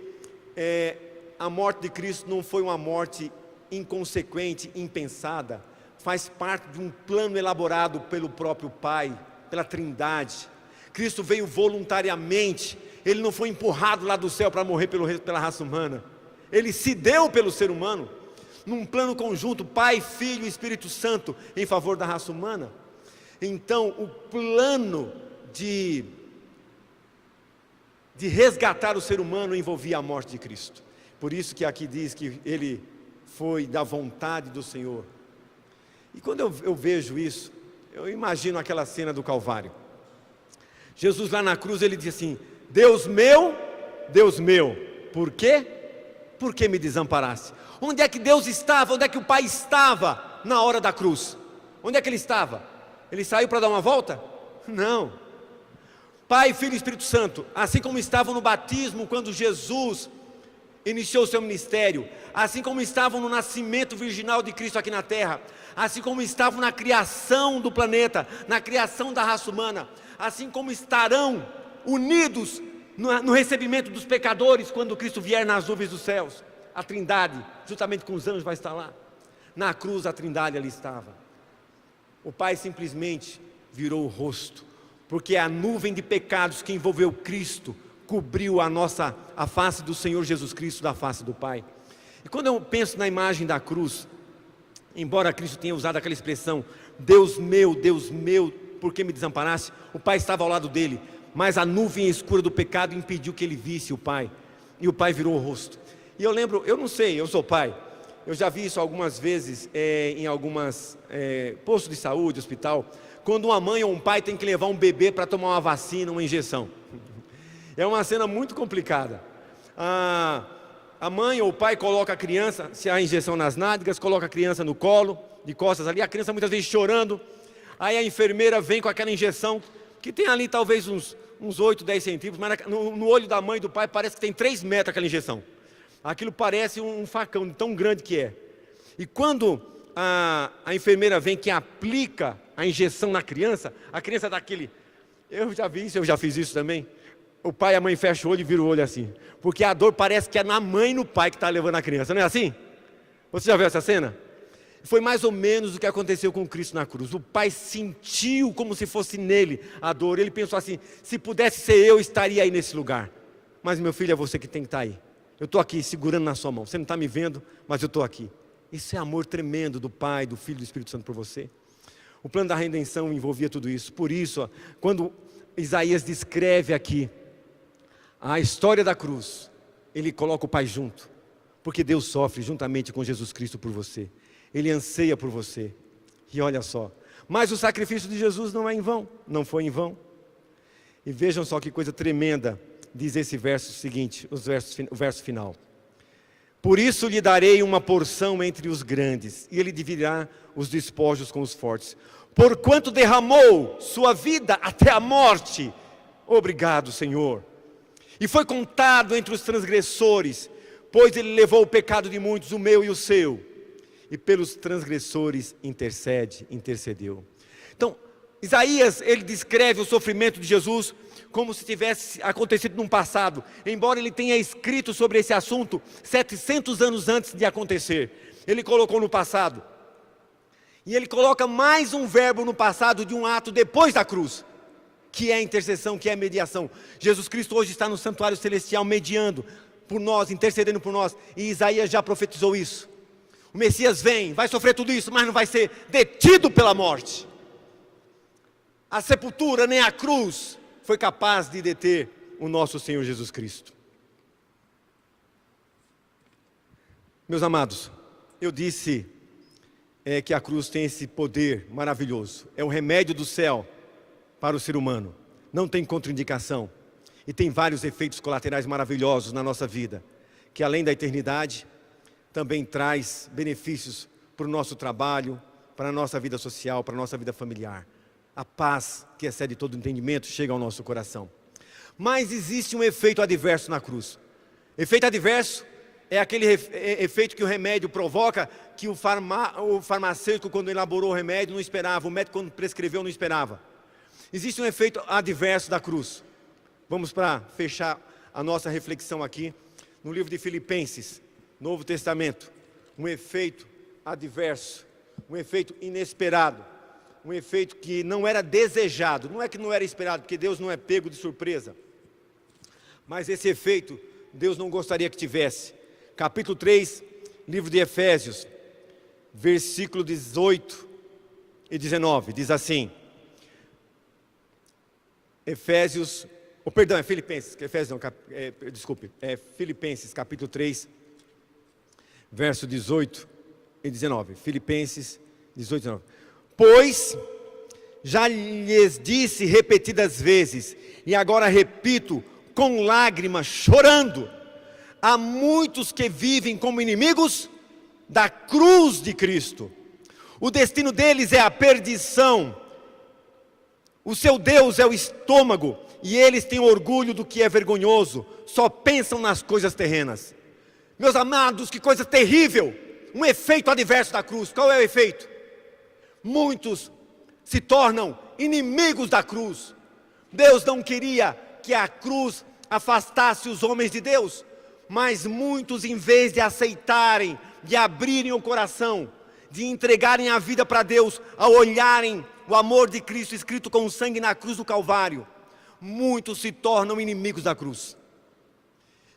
a morte de Cristo não foi uma morte inconsequente, impensada. Faz parte de um plano elaborado pelo próprio Pai, pela Trindade. Cristo veio voluntariamente. Ele não foi empurrado lá do céu para morrer pela raça humana. Ele se deu pelo ser humano, num plano conjunto, Pai, Filho e Espírito Santo, em favor da raça humana. Então, o plano de resgatar o ser humano envolvia a morte de Cristo. Por isso que aqui diz que ele foi da vontade do Senhor. E quando eu vejo isso, eu imagino aquela cena do Calvário. Jesus lá na cruz, ele diz assim: Deus meu, por quê? Por que me desamparaste? Onde é que Deus estava? Onde é que o Pai estava na hora da cruz? Onde é que ele estava? Ele saiu para dar uma volta? Não. Pai, Filho e Espírito Santo, assim como estavam no batismo quando Jesus iniciou o seu ministério, assim como estavam no nascimento virginal de Cristo aqui na terra, assim como estavam na criação do planeta, na criação da raça humana, assim como estarão unidos no recebimento dos pecadores quando Cristo vier nas nuvens dos céus. A Trindade, juntamente com os anjos, vai estar lá. Na cruz a Trindade ali estava. O Pai simplesmente virou o rosto, porque a nuvem de pecados que envolveu Cristo cobriu a face do Senhor Jesus Cristo da face do Pai. E quando eu penso na imagem da cruz, embora Cristo tenha usado aquela expressão, Deus meu, por que me desamparaste? O Pai estava ao lado dele, mas a nuvem escura do pecado impediu que ele visse o Pai, e o Pai virou o rosto. E eu lembro, eu não sei, eu sou pai, eu já vi isso algumas vezes em algumas postos de saúde, hospital, quando uma mãe ou um pai tem que levar um bebê para tomar uma vacina, uma injeção. É uma cena muito complicada. A mãe ou o pai coloca a criança, se há injeção nas nádegas, coloca a criança no colo, de costas ali, a criança muitas vezes chorando, aí a enfermeira vem com aquela injeção, que tem ali talvez uns 8, 10 centímetros, mas no olho da mãe e do pai parece que tem 3 metros aquela injeção. Aquilo parece um facão, tão grande que é. E quando a enfermeira vem que aplica a injeção na criança, a criança dá aquele... Eu já vi isso, eu já fiz isso também. O pai e a mãe fecham o olho e viram o olho assim. Porque a dor parece que é na mãe e no pai que está levando a criança, não é assim? Você já viu essa cena? Foi mais ou menos o que aconteceu com Cristo na cruz. O pai sentiu como se fosse nele a dor. Ele pensou assim, se pudesse ser eu estaria aí nesse lugar. Mas meu filho, é você que tem que estar aí. Eu estou aqui segurando na sua mão, você não está me vendo, mas eu estou aqui. Isso é amor tremendo do Pai, do Filho e do Espírito Santo por você. O plano da redenção envolvia tudo isso. Por isso, quando Isaías descreve aqui a história da cruz, ele coloca o Pai junto, porque Deus sofre juntamente com Jesus Cristo por você. Ele anseia por você. E olha só, mas o sacrifício de Jesus não é em vão, não foi em vão. E vejam só que coisa tremenda. Diz esse verso seguinte, o verso final: por isso lhe darei uma porção entre os grandes, e ele dividirá os despojos com os fortes, porquanto derramou sua vida até a morte. Obrigado, Senhor. e foi contado entre os transgressores, pois ele levou o pecado de muitos, o meu e o seu, e pelos transgressores intercedeu. Então, Isaías, ele descreve o sofrimento de Jesus como se tivesse acontecido no passado, embora ele tenha escrito sobre esse assunto 700 anos antes de acontecer. Ele colocou no passado, e ele coloca mais um verbo no passado de um ato depois da cruz, que é a intercessão, que é a mediação. Jesus Cristo hoje está no santuário celestial mediando por nós, intercedendo por nós, e Isaías já profetizou isso. O Messias vem, vai sofrer tudo isso, mas não vai ser detido pela morte. A sepultura, nem a cruz, foi capaz de deter o nosso Senhor Jesus Cristo. Meus amados, eu disse que a cruz tem esse poder maravilhoso. É o remédio do céu para o ser humano. Não tem contraindicação. E tem vários efeitos colaterais maravilhosos na nossa vida, que além da eternidade, também traz benefícios para o nosso trabalho, para a nossa vida social, para a nossa vida familiar. A paz que excede todo entendimento chega ao nosso coração. Mas existe um efeito adverso na cruz. Efeito adverso é aquele efeito que o remédio provoca, que o farmacêutico, quando elaborou o remédio, não esperava, o médico, quando prescreveu, não esperava. Existe um efeito adverso da cruz. Vamos para fechar a nossa reflexão aqui, no livro de Filipenses, Novo Testamento. Um efeito adverso, um efeito inesperado, um efeito que não era desejado. Não é que não era esperado, porque Deus não é pego de surpresa, mas esse efeito Deus não gostaria que tivesse. Capítulo 3, livro de Efésios, versículo 18 e 19, diz assim, Filipenses capítulo 3, verso 18 e 19, Filipenses 18 e 19. Pois já lhes disse repetidas vezes, e agora repito com lágrimas, chorando, há muitos que vivem como inimigos da cruz de Cristo. O destino deles é a perdição. O seu Deus é o estômago, e eles têm orgulho do que é vergonhoso, só pensam nas coisas terrenas. Meus amados, que coisa terrível! Um efeito adverso da cruz. Qual é o efeito? Muitos se tornam inimigos da cruz. Deus não queria que a cruz afastasse os homens de Deus, mas muitos, em vez de aceitarem, de abrirem o coração, de entregarem a vida para Deus, ao olharem o amor de Cristo escrito com sangue na cruz do Calvário, muitos se tornam inimigos da cruz.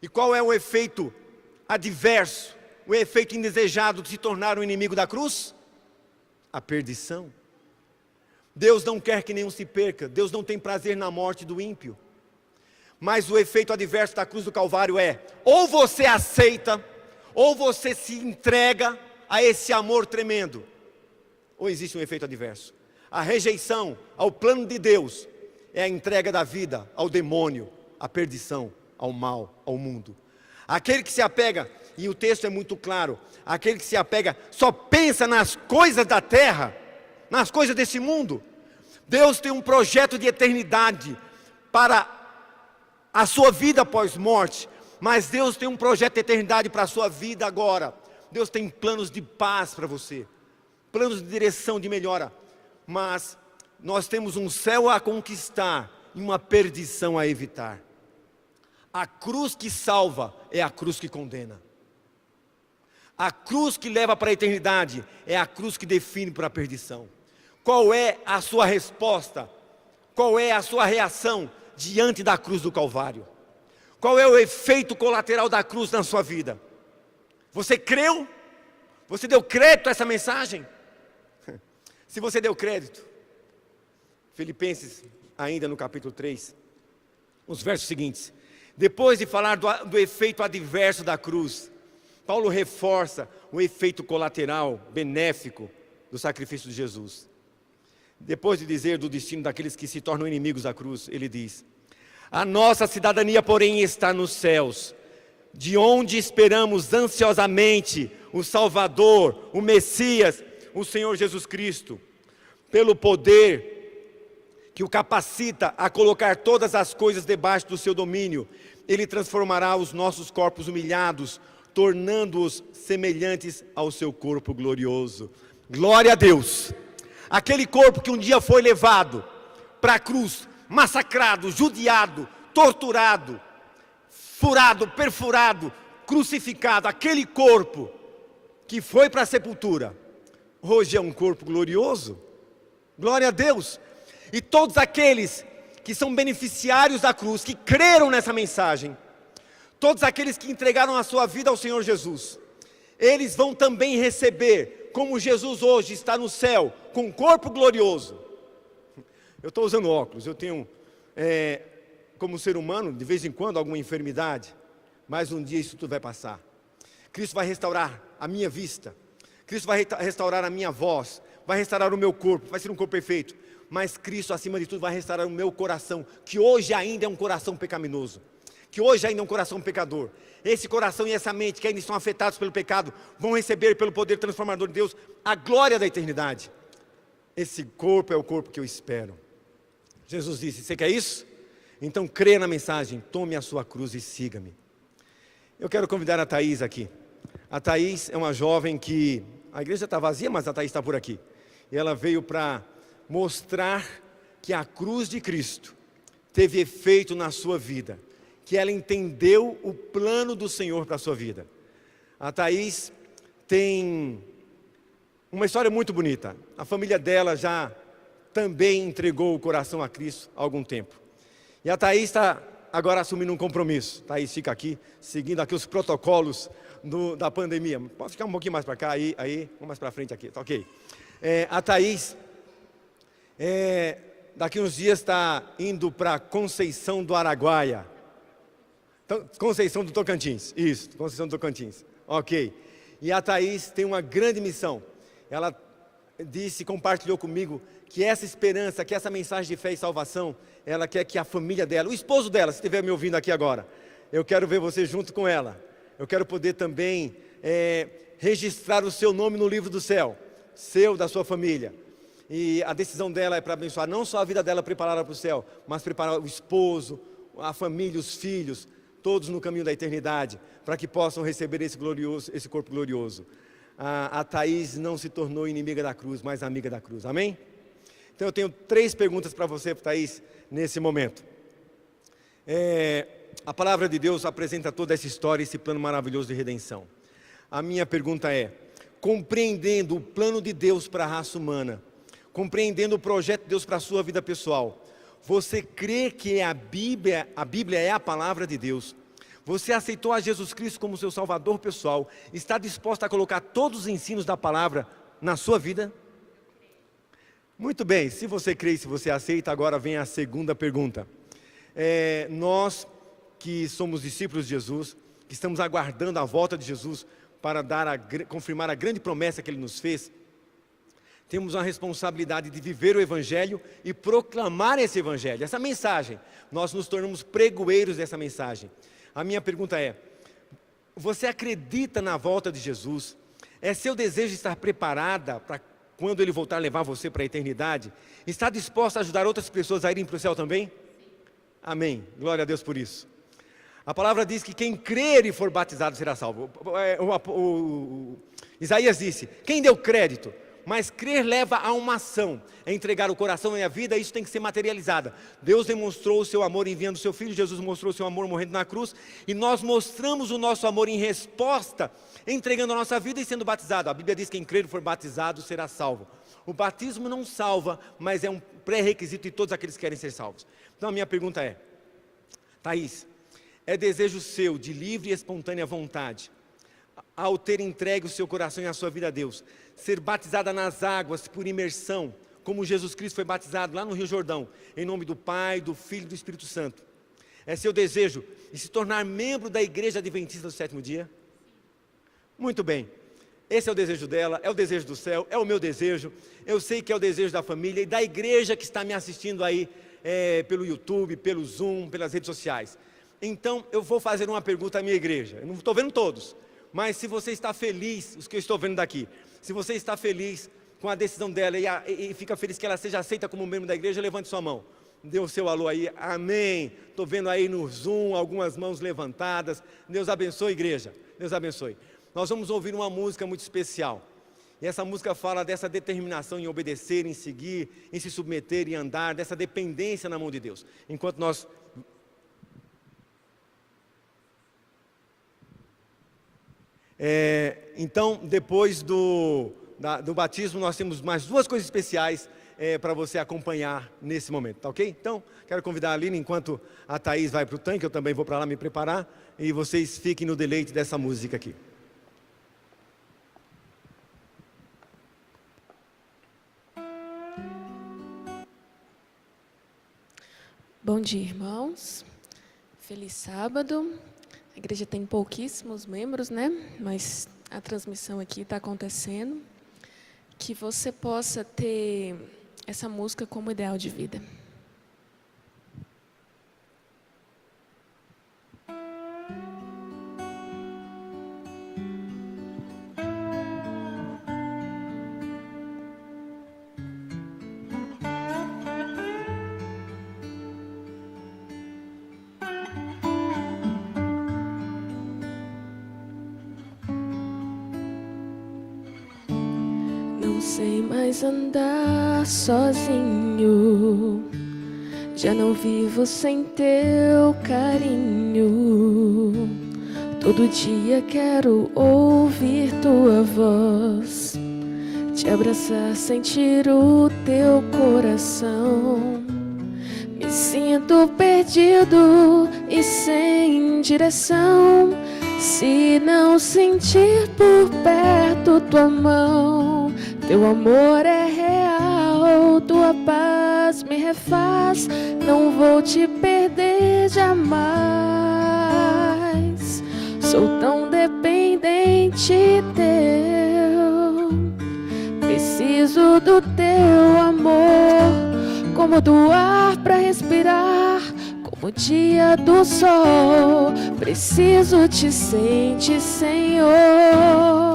E qual é o efeito adverso, o efeito indesejado de se tornar um inimigo da cruz? A perdição. Deus não quer que nenhum se perca, Deus não tem prazer na morte do ímpio. Mas o efeito adverso da cruz do Calvário é, ou você aceita, ou você se entrega a esse amor tremendo, ou existe um efeito adverso. A rejeição ao plano de Deus é a entrega da vida ao demônio, à perdição, ao mal, ao mundo. Aquele que se apega, e o texto é muito claro, aquele que se apega só pensa nas coisas da terra, nas coisas desse mundo. Deus tem um projeto de eternidade para a sua vida após morte, mas Deus tem um projeto de eternidade para a sua vida agora. Deus tem planos de paz para você, planos de direção, de melhora, mas nós temos um céu a conquistar e uma perdição a evitar. A cruz que salva é a cruz que condena. A cruz que leva para a eternidade é a cruz que define para a perdição. Qual é a sua resposta? Qual é a sua reação diante da cruz do Calvário? Qual é o efeito colateral da cruz na sua vida? Você creu? Você deu crédito a essa mensagem? Se você deu crédito, Filipenses, ainda no capítulo 3, os versos seguintes, depois de falar do efeito adverso da cruz, Paulo reforça o efeito colateral, benéfico, do sacrifício de Jesus. Depois de dizer do destino daqueles que se tornam inimigos da cruz, ele diz, a nossa cidadania, porém, está nos céus, de onde esperamos ansiosamente o Salvador, o Messias, o Senhor Jesus Cristo. Pelo poder que o capacita a colocar todas as coisas debaixo do seu domínio. Ele transformará os nossos corpos humilhados, tornando-os semelhantes ao seu corpo glorioso. Glória a Deus! Aquele corpo que um dia foi levado para a cruz, massacrado, judiado, torturado, furado, perfurado, crucificado, aquele corpo que foi para a sepultura, hoje é um corpo glorioso. Glória a Deus! E todos aqueles que são beneficiários da cruz, que creram nessa mensagem, todos aqueles que entregaram a sua vida ao Senhor Jesus, eles vão também receber, como Jesus hoje está no céu, com um corpo glorioso. Eu estou usando óculos, eu tenho, como ser humano, de vez em quando, alguma enfermidade, mas um dia isso tudo vai passar. Cristo vai restaurar a minha vista, Cristo vai restaurar a minha voz, vai restaurar o meu corpo, vai ser um corpo perfeito. Mas Cristo, acima de tudo, vai restaurar o meu coração, que hoje ainda é um coração pecaminoso, que hoje ainda é um coração pecador. Esse coração e essa mente que ainda estão afetados pelo pecado, vão receber pelo poder transformador de Deus, a glória da eternidade. Esse corpo é o corpo que eu espero. Jesus disse: você quer isso? Então creia na mensagem, tome a sua cruz e siga-me. Eu quero convidar a Thaís aqui. A Thaís é uma jovem que, a igreja está vazia, mas a Thaís está por aqui. E ela veio para mostrar que a cruz de Cristo teve efeito na sua vida, que ela entendeu o plano do Senhor para a sua vida. A Thaís tem uma história muito bonita. A família dela já também entregou o coração a Cristo há algum tempo. E a Thaís está agora assumindo um compromisso. Thaís fica aqui, seguindo aqui os protocolos da pandemia. Pode ficar um pouquinho mais para cá, aí, vamos mais para frente aqui, tá ok. A Thaís, daqui uns dias está indo para Conceição do Araguaia. Conceição do Tocantins, isso, Conceição do Tocantins, ok. E a Thaís tem uma grande missão. Ela compartilhou comigo que essa esperança, que essa mensagem de fé e salvação, ela quer que a família dela, o esposo dela, se estiver me ouvindo aqui agora, eu quero ver você junto com ela. Eu quero poder também registrar o seu nome no livro do céu, seu, da sua família. E a decisão dela é para abençoar não só a vida dela preparada para o céu, mas preparar o esposo, a família, os filhos, todos no caminho da eternidade, para que possam receber esse corpo glorioso. A Thaís não se tornou inimiga da cruz, mas amiga da cruz, amém? Então eu tenho 3 perguntas para você, Thaís, nesse momento. A palavra de Deus apresenta toda essa história, esse plano maravilhoso de redenção. A minha pergunta é: compreendendo o plano de Deus para a raça humana, compreendendo o projeto de Deus para a sua vida pessoal, você crê que a Bíblia é a palavra de Deus? Você aceitou a Jesus Cristo como seu Salvador pessoal? Está disposto a colocar todos os ensinos da palavra na sua vida? Muito bem, se você crê e se você aceita, agora vem a segunda pergunta. Nós que somos discípulos de Jesus, que estamos aguardando a volta de Jesus para confirmar a grande promessa que Ele nos fez, temos a responsabilidade de viver o Evangelho e proclamar esse Evangelho, essa mensagem. Nós nos tornamos pregoeiros dessa mensagem. A minha pergunta é: você acredita na volta de Jesus? É seu desejo estar preparada para quando Ele voltar a levar você para a eternidade? Está disposta a ajudar outras pessoas a irem para o céu também? Amém, glória a Deus por isso. A palavra diz que quem crer e for batizado será salvo. Isaías disse: quem deu crédito? Mas crer leva a uma ação, é entregar o coração e a vida, isso tem que ser materializada. Deus demonstrou o seu amor enviando o seu Filho, Jesus mostrou o seu amor morrendo na cruz, e nós mostramos o nosso amor em resposta, entregando a nossa vida e sendo batizado. A Bíblia diz que quem crer e for batizado será salvo. O batismo não salva, mas é um pré-requisito de todos aqueles que querem ser salvos. Então a minha pergunta é: Thaís, é desejo seu, de livre e espontânea vontade, ao ter entregue o seu coração e a sua vida a Deus, ser batizada nas águas por imersão, como Jesus Cristo foi batizado lá no Rio Jordão, em nome do Pai, do Filho e do Espírito Santo? É seu desejo de se tornar membro da Igreja Adventista do Sétimo Dia? Muito bem, esse é o desejo dela, é o desejo do céu, é o meu desejo, eu sei que é o desejo da família e da igreja que está me assistindo aí pelo YouTube, pelo Zoom, pelas redes sociais. Então eu vou fazer uma pergunta à minha igreja, eu não estou vendo todos, mas se você está feliz, os que eu estou vendo daqui, se você está feliz com a decisão dela e fica feliz que ela seja aceita como membro da igreja, levante sua mão. Dê o seu alô aí, amém. Estou vendo aí no Zoom algumas mãos levantadas. Deus abençoe, igreja. Deus abençoe. Nós vamos ouvir uma música muito especial. E essa música fala dessa determinação em obedecer, em seguir, em se submeter, em andar, dessa dependência na mão de Deus. Enquanto nós... Então, depois do batismo, nós temos mais duas coisas especiais para você acompanhar nesse momento, tá ok? Então, quero convidar a Aline, enquanto a Thaís vai para o tanque, eu também vou para lá me preparar, e vocês fiquem no deleite dessa música aqui. Bom dia, irmãos. Feliz sábado. A igreja tem pouquíssimos membros, né? Mas a transmissão aqui está acontecendo. Que você possa ter essa música como ideal de vida. Não sei mais andar sozinho, já não vivo sem teu carinho. Todo dia quero ouvir tua voz, te abraçar, sentir o teu coração. Me sinto perdido e sem direção, se não sentir por perto tua mão. Teu amor é real, tua paz me refaz, não vou te perder jamais. Sou tão dependente teu, preciso do teu amor, como do ar para respirar, como o dia do sol. Preciso te sentir, Senhor.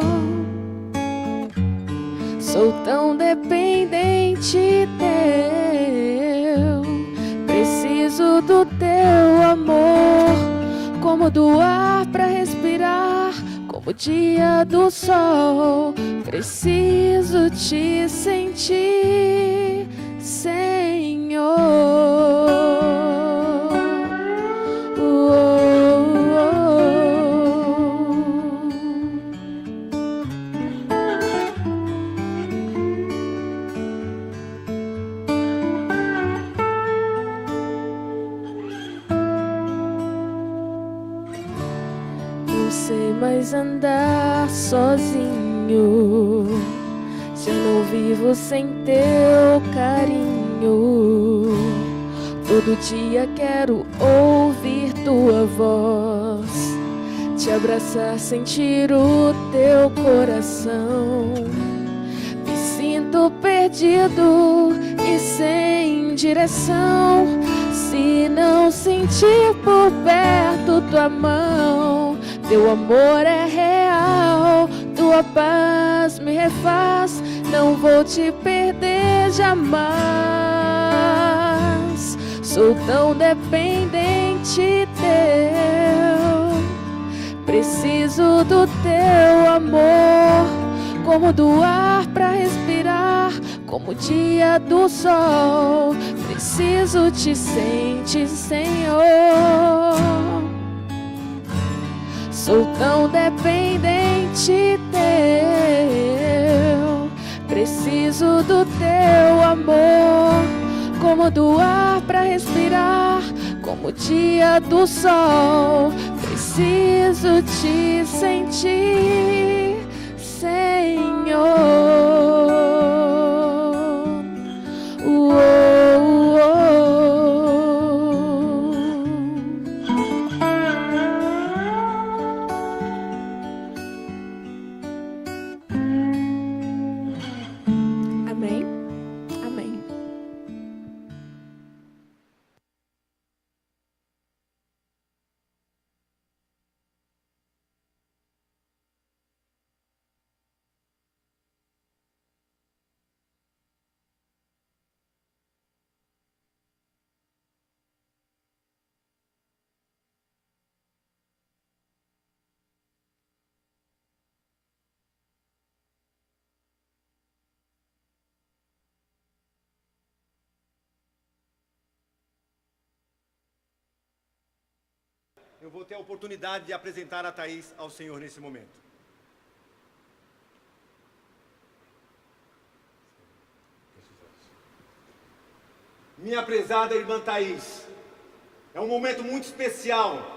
Sou tão dependente teu, preciso do teu amor, como do ar para respirar, como o dia do sol. Preciso te sentir, Senhor. Não sei mais andar sozinho, já não vivo sem teu carinho. Todo dia quero ouvir tua voz, te abraçar, sentir o teu coração. Me sinto perdido e sem direção, se não sentir por perto tua mão. Teu amor é real, tua paz me refaz, não vou te perder jamais. Sou tão dependente teu, preciso do teu amor, como do ar para respirar, como o dia do sol. Preciso te sentir, Senhor. Sou tão dependente teu, preciso do teu amor, como do ar para respirar, como o dia do sol. Preciso te sentir, Senhor. eu vou ter a oportunidade de apresentar a Thaís ao Senhor nesse momento. Minha prezada irmã Thaís, é um momento muito especial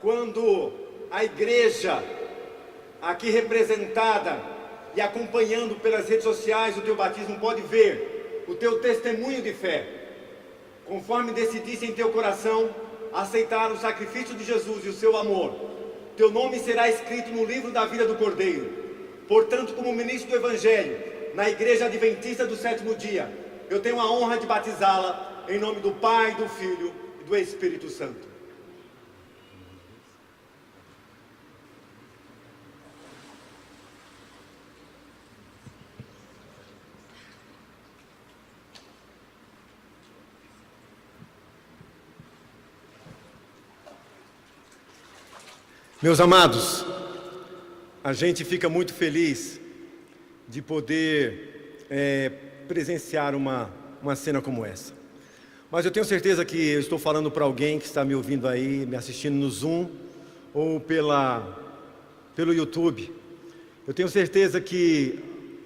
quando a igreja aqui representada e acompanhando pelas redes sociais o teu batismo pode ver o teu testemunho de fé. Conforme decidisse em teu coração aceitar o sacrifício de Jesus e o seu amor, teu nome será escrito no livro da vida do Cordeiro. Portanto, como ministro do Evangelho na Igreja Adventista do Sétimo Dia, eu tenho a honra de batizá-la em nome do Pai, do Filho e do Espírito Santo. Meus amados, a gente fica muito feliz de poder presenciar uma cena como essa. Mas eu tenho certeza que eu estou falando para alguém que está me ouvindo aí, me assistindo no Zoom ou pelo YouTube. Eu tenho certeza que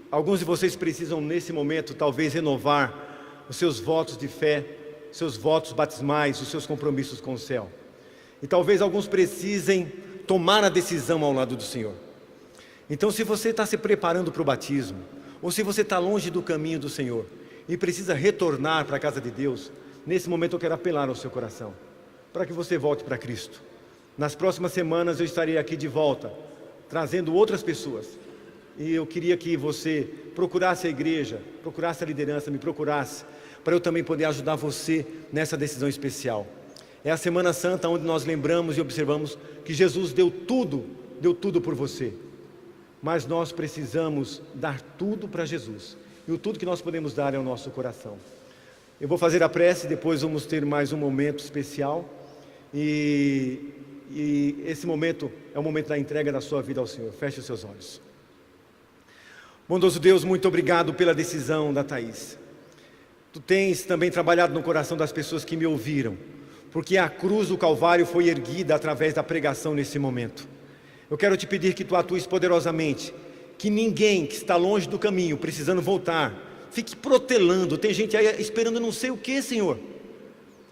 alguns de vocês precisam nesse momento talvez renovar os seus votos de fé, seus votos batismais, os seus compromissos com o céu. E talvez alguns precisem tomar a decisão ao lado do Senhor. Então, se você está se preparando para o batismo, ou se você está longe do caminho do Senhor e precisa retornar para a casa de Deus, nesse momento eu quero apelar ao seu coração, para que você volte para Cristo. Nas próximas semanas eu estarei aqui de volta, trazendo outras pessoas. E eu queria que você procurasse a igreja, procurasse a liderança, me procurasse, para eu também poder ajudar você nessa decisão especial. É a Semana Santa onde nós lembramos e observamos que Jesus deu tudo por você. Mas nós precisamos dar tudo para Jesus. E o tudo que nós podemos dar é o nosso coração. Eu vou fazer a prece, depois vamos ter mais um momento especial. E esse momento é o momento da entrega da sua vida ao Senhor. Feche os seus olhos. Bondoso Deus, muito obrigado pela decisão da Thaís. Tu tens também trabalhado no coração das pessoas que me ouviram, porque a cruz do Calvário foi erguida através da pregação nesse momento. Eu quero te pedir que tu atues poderosamente, que ninguém que está longe do caminho, precisando voltar, fique protelando. Tem gente aí esperando não sei o que, Senhor.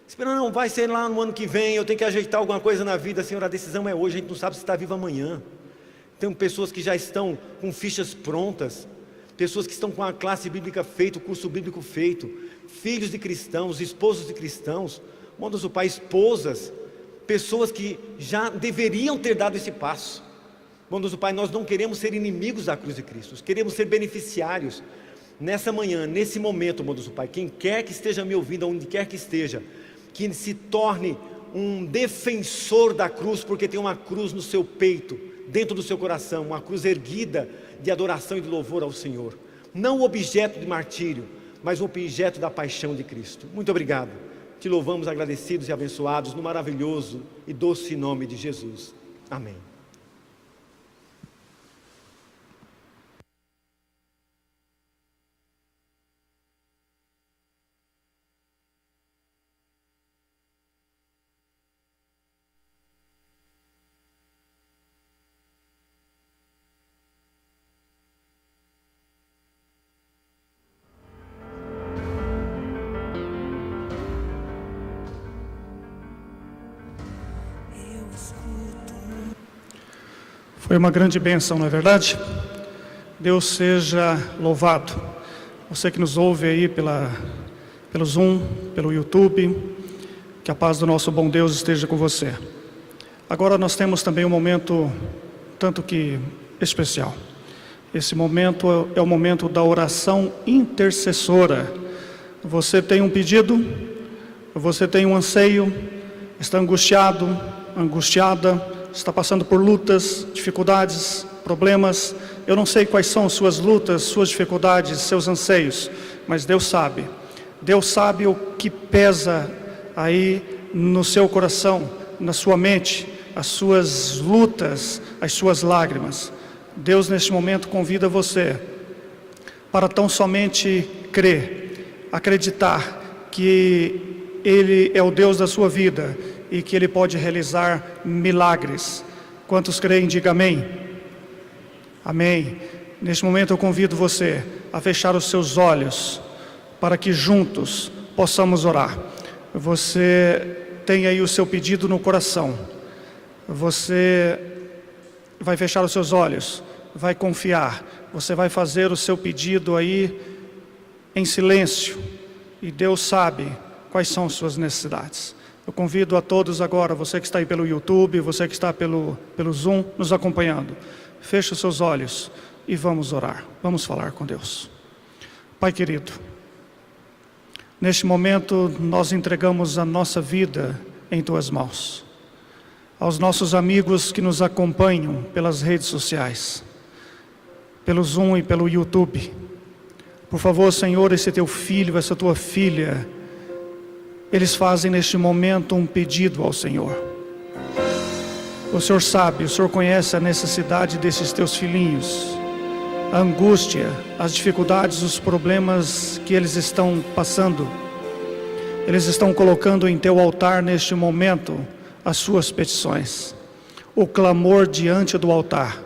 Esperando, não, vai ser lá no ano que vem, eu tenho que ajeitar alguma coisa na vida. Senhor, a decisão é hoje, a gente não sabe se está vivo amanhã. Tem pessoas que já estão com fichas prontas, pessoas que estão com a classe bíblica feita, o curso bíblico feito, filhos de cristãos, esposos de cristãos, bondoso Pai, esposas, pessoas que já deveriam ter dado esse passo. Bondoso Pai, nós não queremos ser inimigos da cruz de Cristo, queremos ser beneficiários. Nessa manhã, nesse momento, bondoso Pai, quem quer que esteja me ouvindo, onde quer que esteja, que se torne um defensor da cruz, porque tem uma cruz no seu peito, dentro do seu coração, uma cruz erguida de adoração e de louvor ao Senhor. Não o objeto de martírio, mas o objeto da paixão de Cristo. Muito obrigado. Te louvamos agradecidos e abençoados no maravilhoso e doce nome de Jesus. Amém. Foi uma grande bênção, não é verdade? Deus seja louvado. Você que nos ouve aí pelo Zoom, pelo YouTube, que a paz do nosso bom Deus esteja com você. Agora nós temos também um momento tanto que especial. Esse momento é o momento da oração intercessora. Você tem um pedido, você tem um anseio, está angustiado, angustiada, está passando por lutas, dificuldades, problemas. Eu não sei quais são suas lutas, suas dificuldades, seus anseios, mas Deus sabe. Deus sabe o que pesa aí no seu coração, na sua mente, as suas lutas, as suas lágrimas. Deus neste momento convida você para tão somente crer, acreditar que Ele é o Deus da sua vida, e que Ele pode realizar milagres. Quantos creem, diga amém. Amém. Neste momento eu convido você a fechar os seus olhos para que juntos possamos orar. Você tem aí o seu pedido no coração. Você vai fechar os seus olhos, vai confiar. Você vai fazer o seu pedido aí em silêncio. E Deus sabe quais são as suas necessidades. Eu convido a todos agora, você que está aí pelo YouTube, você que está pelo Zoom, nos acompanhando. Feche os seus olhos e vamos orar. Vamos falar com Deus. Pai querido, neste momento nós entregamos a nossa vida em Tuas mãos. Aos nossos amigos que nos acompanham pelas redes sociais, pelo Zoom e pelo YouTube. Por favor, Senhor, esse Teu filho, essa Tua filha, eles fazem neste momento um pedido ao Senhor. O Senhor sabe, o Senhor conhece a necessidade desses Teus filhinhos, a angústia, as dificuldades, os problemas que eles estão passando. Eles estão colocando em Teu altar neste momento as suas petições, o clamor diante do altar.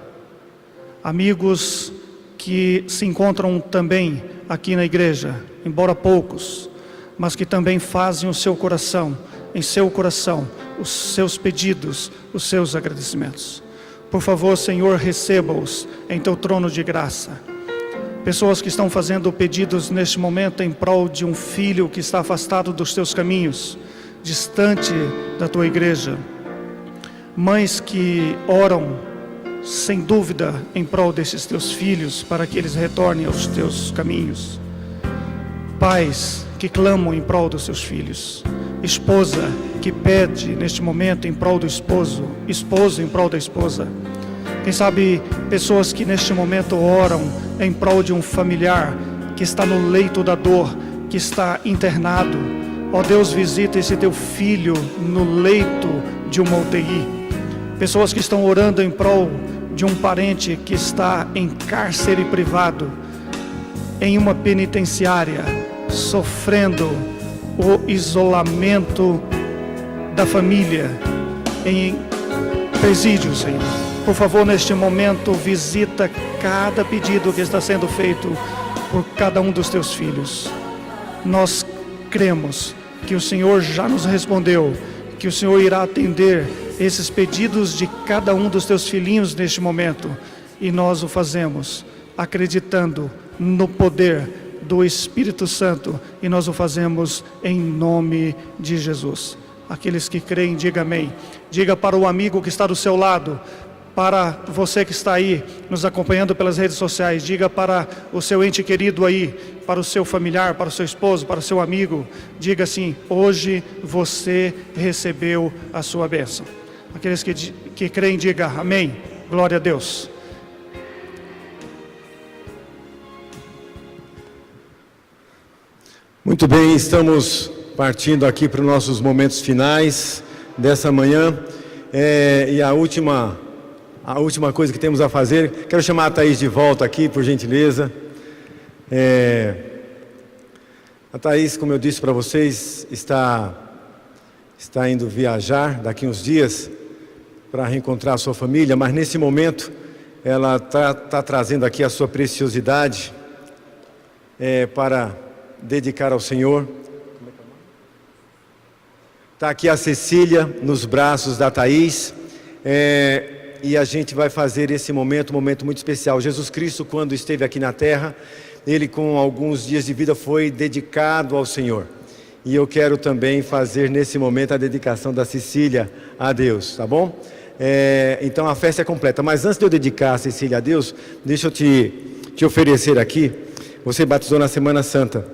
Amigos que se encontram também aqui na igreja, embora poucos, mas que também fazem o seu coração, em seu coração, os seus pedidos, os seus agradecimentos. Por favor, Senhor, receba-os em Teu trono de graça. Pessoas que estão fazendo pedidos neste momento em prol de um filho que está afastado dos Teus caminhos, distante da Tua igreja. Mães que oram, sem dúvida, em prol desses Teus filhos, para que eles retornem aos Teus caminhos. Pais que clamam em prol dos seus filhos. Esposa que pede neste momento em prol do esposo. Esposo em prol da esposa. Quem sabe pessoas que neste momento oram em prol de um familiar que está no leito da dor, que está internado. Ó Deus, visita esse Teu filho no leito de uma UTI. Pessoas que estão orando em prol de um parente que está em cárcere privado, em uma penitenciária, sofrendo o isolamento da família, em presídio, Senhor. Por favor, neste momento, visita cada pedido que está sendo feito por cada um dos Teus filhos. Nós cremos que o Senhor já nos respondeu, que o Senhor irá atender esses pedidos de cada um dos Teus filhinhos neste momento. E nós o fazemos acreditando no poder do Espírito Santo, e nós o fazemos em nome de Jesus. Aqueles que creem, diga amém. Diga para o amigo que está do seu lado, para você que está aí nos acompanhando pelas redes sociais, diga para o seu ente querido aí, para o seu familiar, para o seu esposo, para o seu amigo, diga assim: hoje você recebeu a sua bênção. Aqueles que creem, diga amém. Glória a Deus. Muito bem, estamos partindo aqui para os nossos momentos finais dessa manhã. E a última coisa que temos a fazer, quero chamar a Thaís de volta aqui, por gentileza. A Thaís, como eu disse para vocês, está indo viajar daqui uns dias para reencontrar a sua família, mas nesse momento ela está trazendo aqui a sua preciosidade para dedicar ao Senhor. Está aqui a Cecília nos braços da Thaís, e a gente vai fazer esse momento um momento muito especial. Jesus Cristo, quando esteve aqui na terra, Ele com alguns dias de vida foi dedicado ao Senhor, e eu quero também fazer nesse momento a dedicação da Cecília a Deus, tá bom? Então a festa é completa, mas antes de eu dedicar a Cecília a Deus, deixa eu te oferecer aqui. Você batizou na Semana Santa.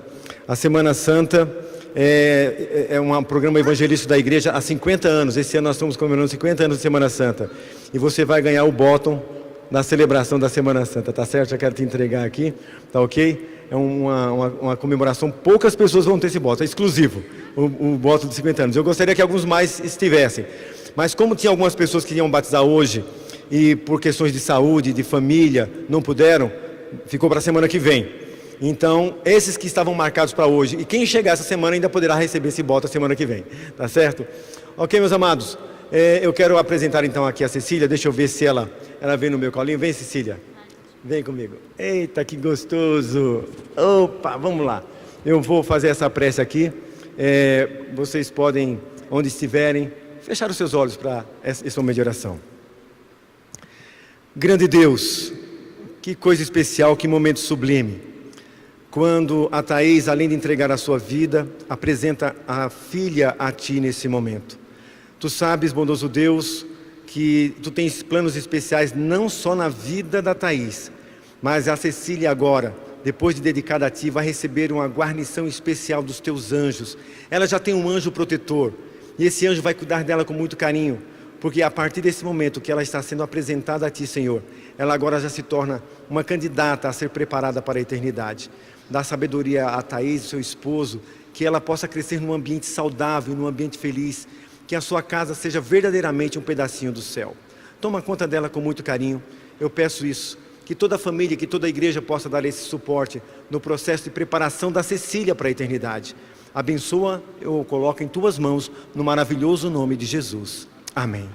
A Semana Santa é um programa evangelístico da igreja há 50 anos. Esse ano nós estamos comemorando 50 anos de Semana Santa. E você vai ganhar o bottom na celebração da Semana Santa, tá certo? Já quero te entregar aqui, tá ok? É uma comemoração, poucas pessoas vão ter esse bottom, é exclusivo, o bottom de 50 anos. Eu gostaria que alguns mais estivessem. Mas como tinha algumas pessoas que iam batizar hoje, e por questões de saúde, de família, não puderam, ficou para a semana que vem. Então, esses que estavam marcados para hoje, e quem chegar essa semana ainda poderá receber esse bota semana que vem, tá certo? Ok, meus amados, eu quero apresentar então aqui a Cecília, deixa eu ver se ela vem no meu colinho. Vem, Cecília, vem comigo. Eita, que gostoso! Opa, vamos lá. Eu vou fazer essa prece aqui, vocês podem, onde estiverem, fechar os seus olhos para esse momento de oração. Grande Deus, que coisa especial, que momento sublime, quando a Thaís, além de entregar a sua vida, apresenta a filha a Ti nesse momento. Tu sabes, bondoso Deus, que Tu tens planos especiais não só na vida da Thaís, mas a Cecília agora, depois de dedicada a Ti, vai receber uma guarnição especial dos Teus anjos. Ela já tem um anjo protetor, e esse anjo vai cuidar dela com muito carinho, porque a partir desse momento que ela está sendo apresentada a Ti, Senhor, ela agora já se torna uma candidata a ser preparada para a eternidade. Dá sabedoria a Thaís, seu esposo, que ela possa crescer num ambiente saudável, num ambiente feliz, que a sua casa seja verdadeiramente um pedacinho do céu. Toma conta dela com muito carinho, eu peço isso, que toda a família, que toda a igreja possa dar esse suporte no processo de preparação da Cecília para a eternidade. Abençoa, eu coloco em Tuas mãos, no maravilhoso nome de Jesus. Amém.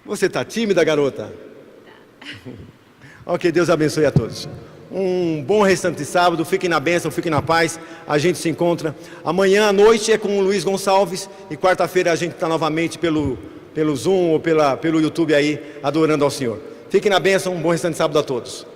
Você está tímida, garota? Ok, Deus abençoe a todos. Um bom restante de sábado, fiquem na bênção, fiquem na paz, a gente se encontra. Amanhã à noite é com o Luiz Gonçalves e quarta-feira a gente está novamente pelo Zoom ou pelo YouTube aí, adorando ao Senhor. Fiquem na bênção, um bom restante de sábado a todos.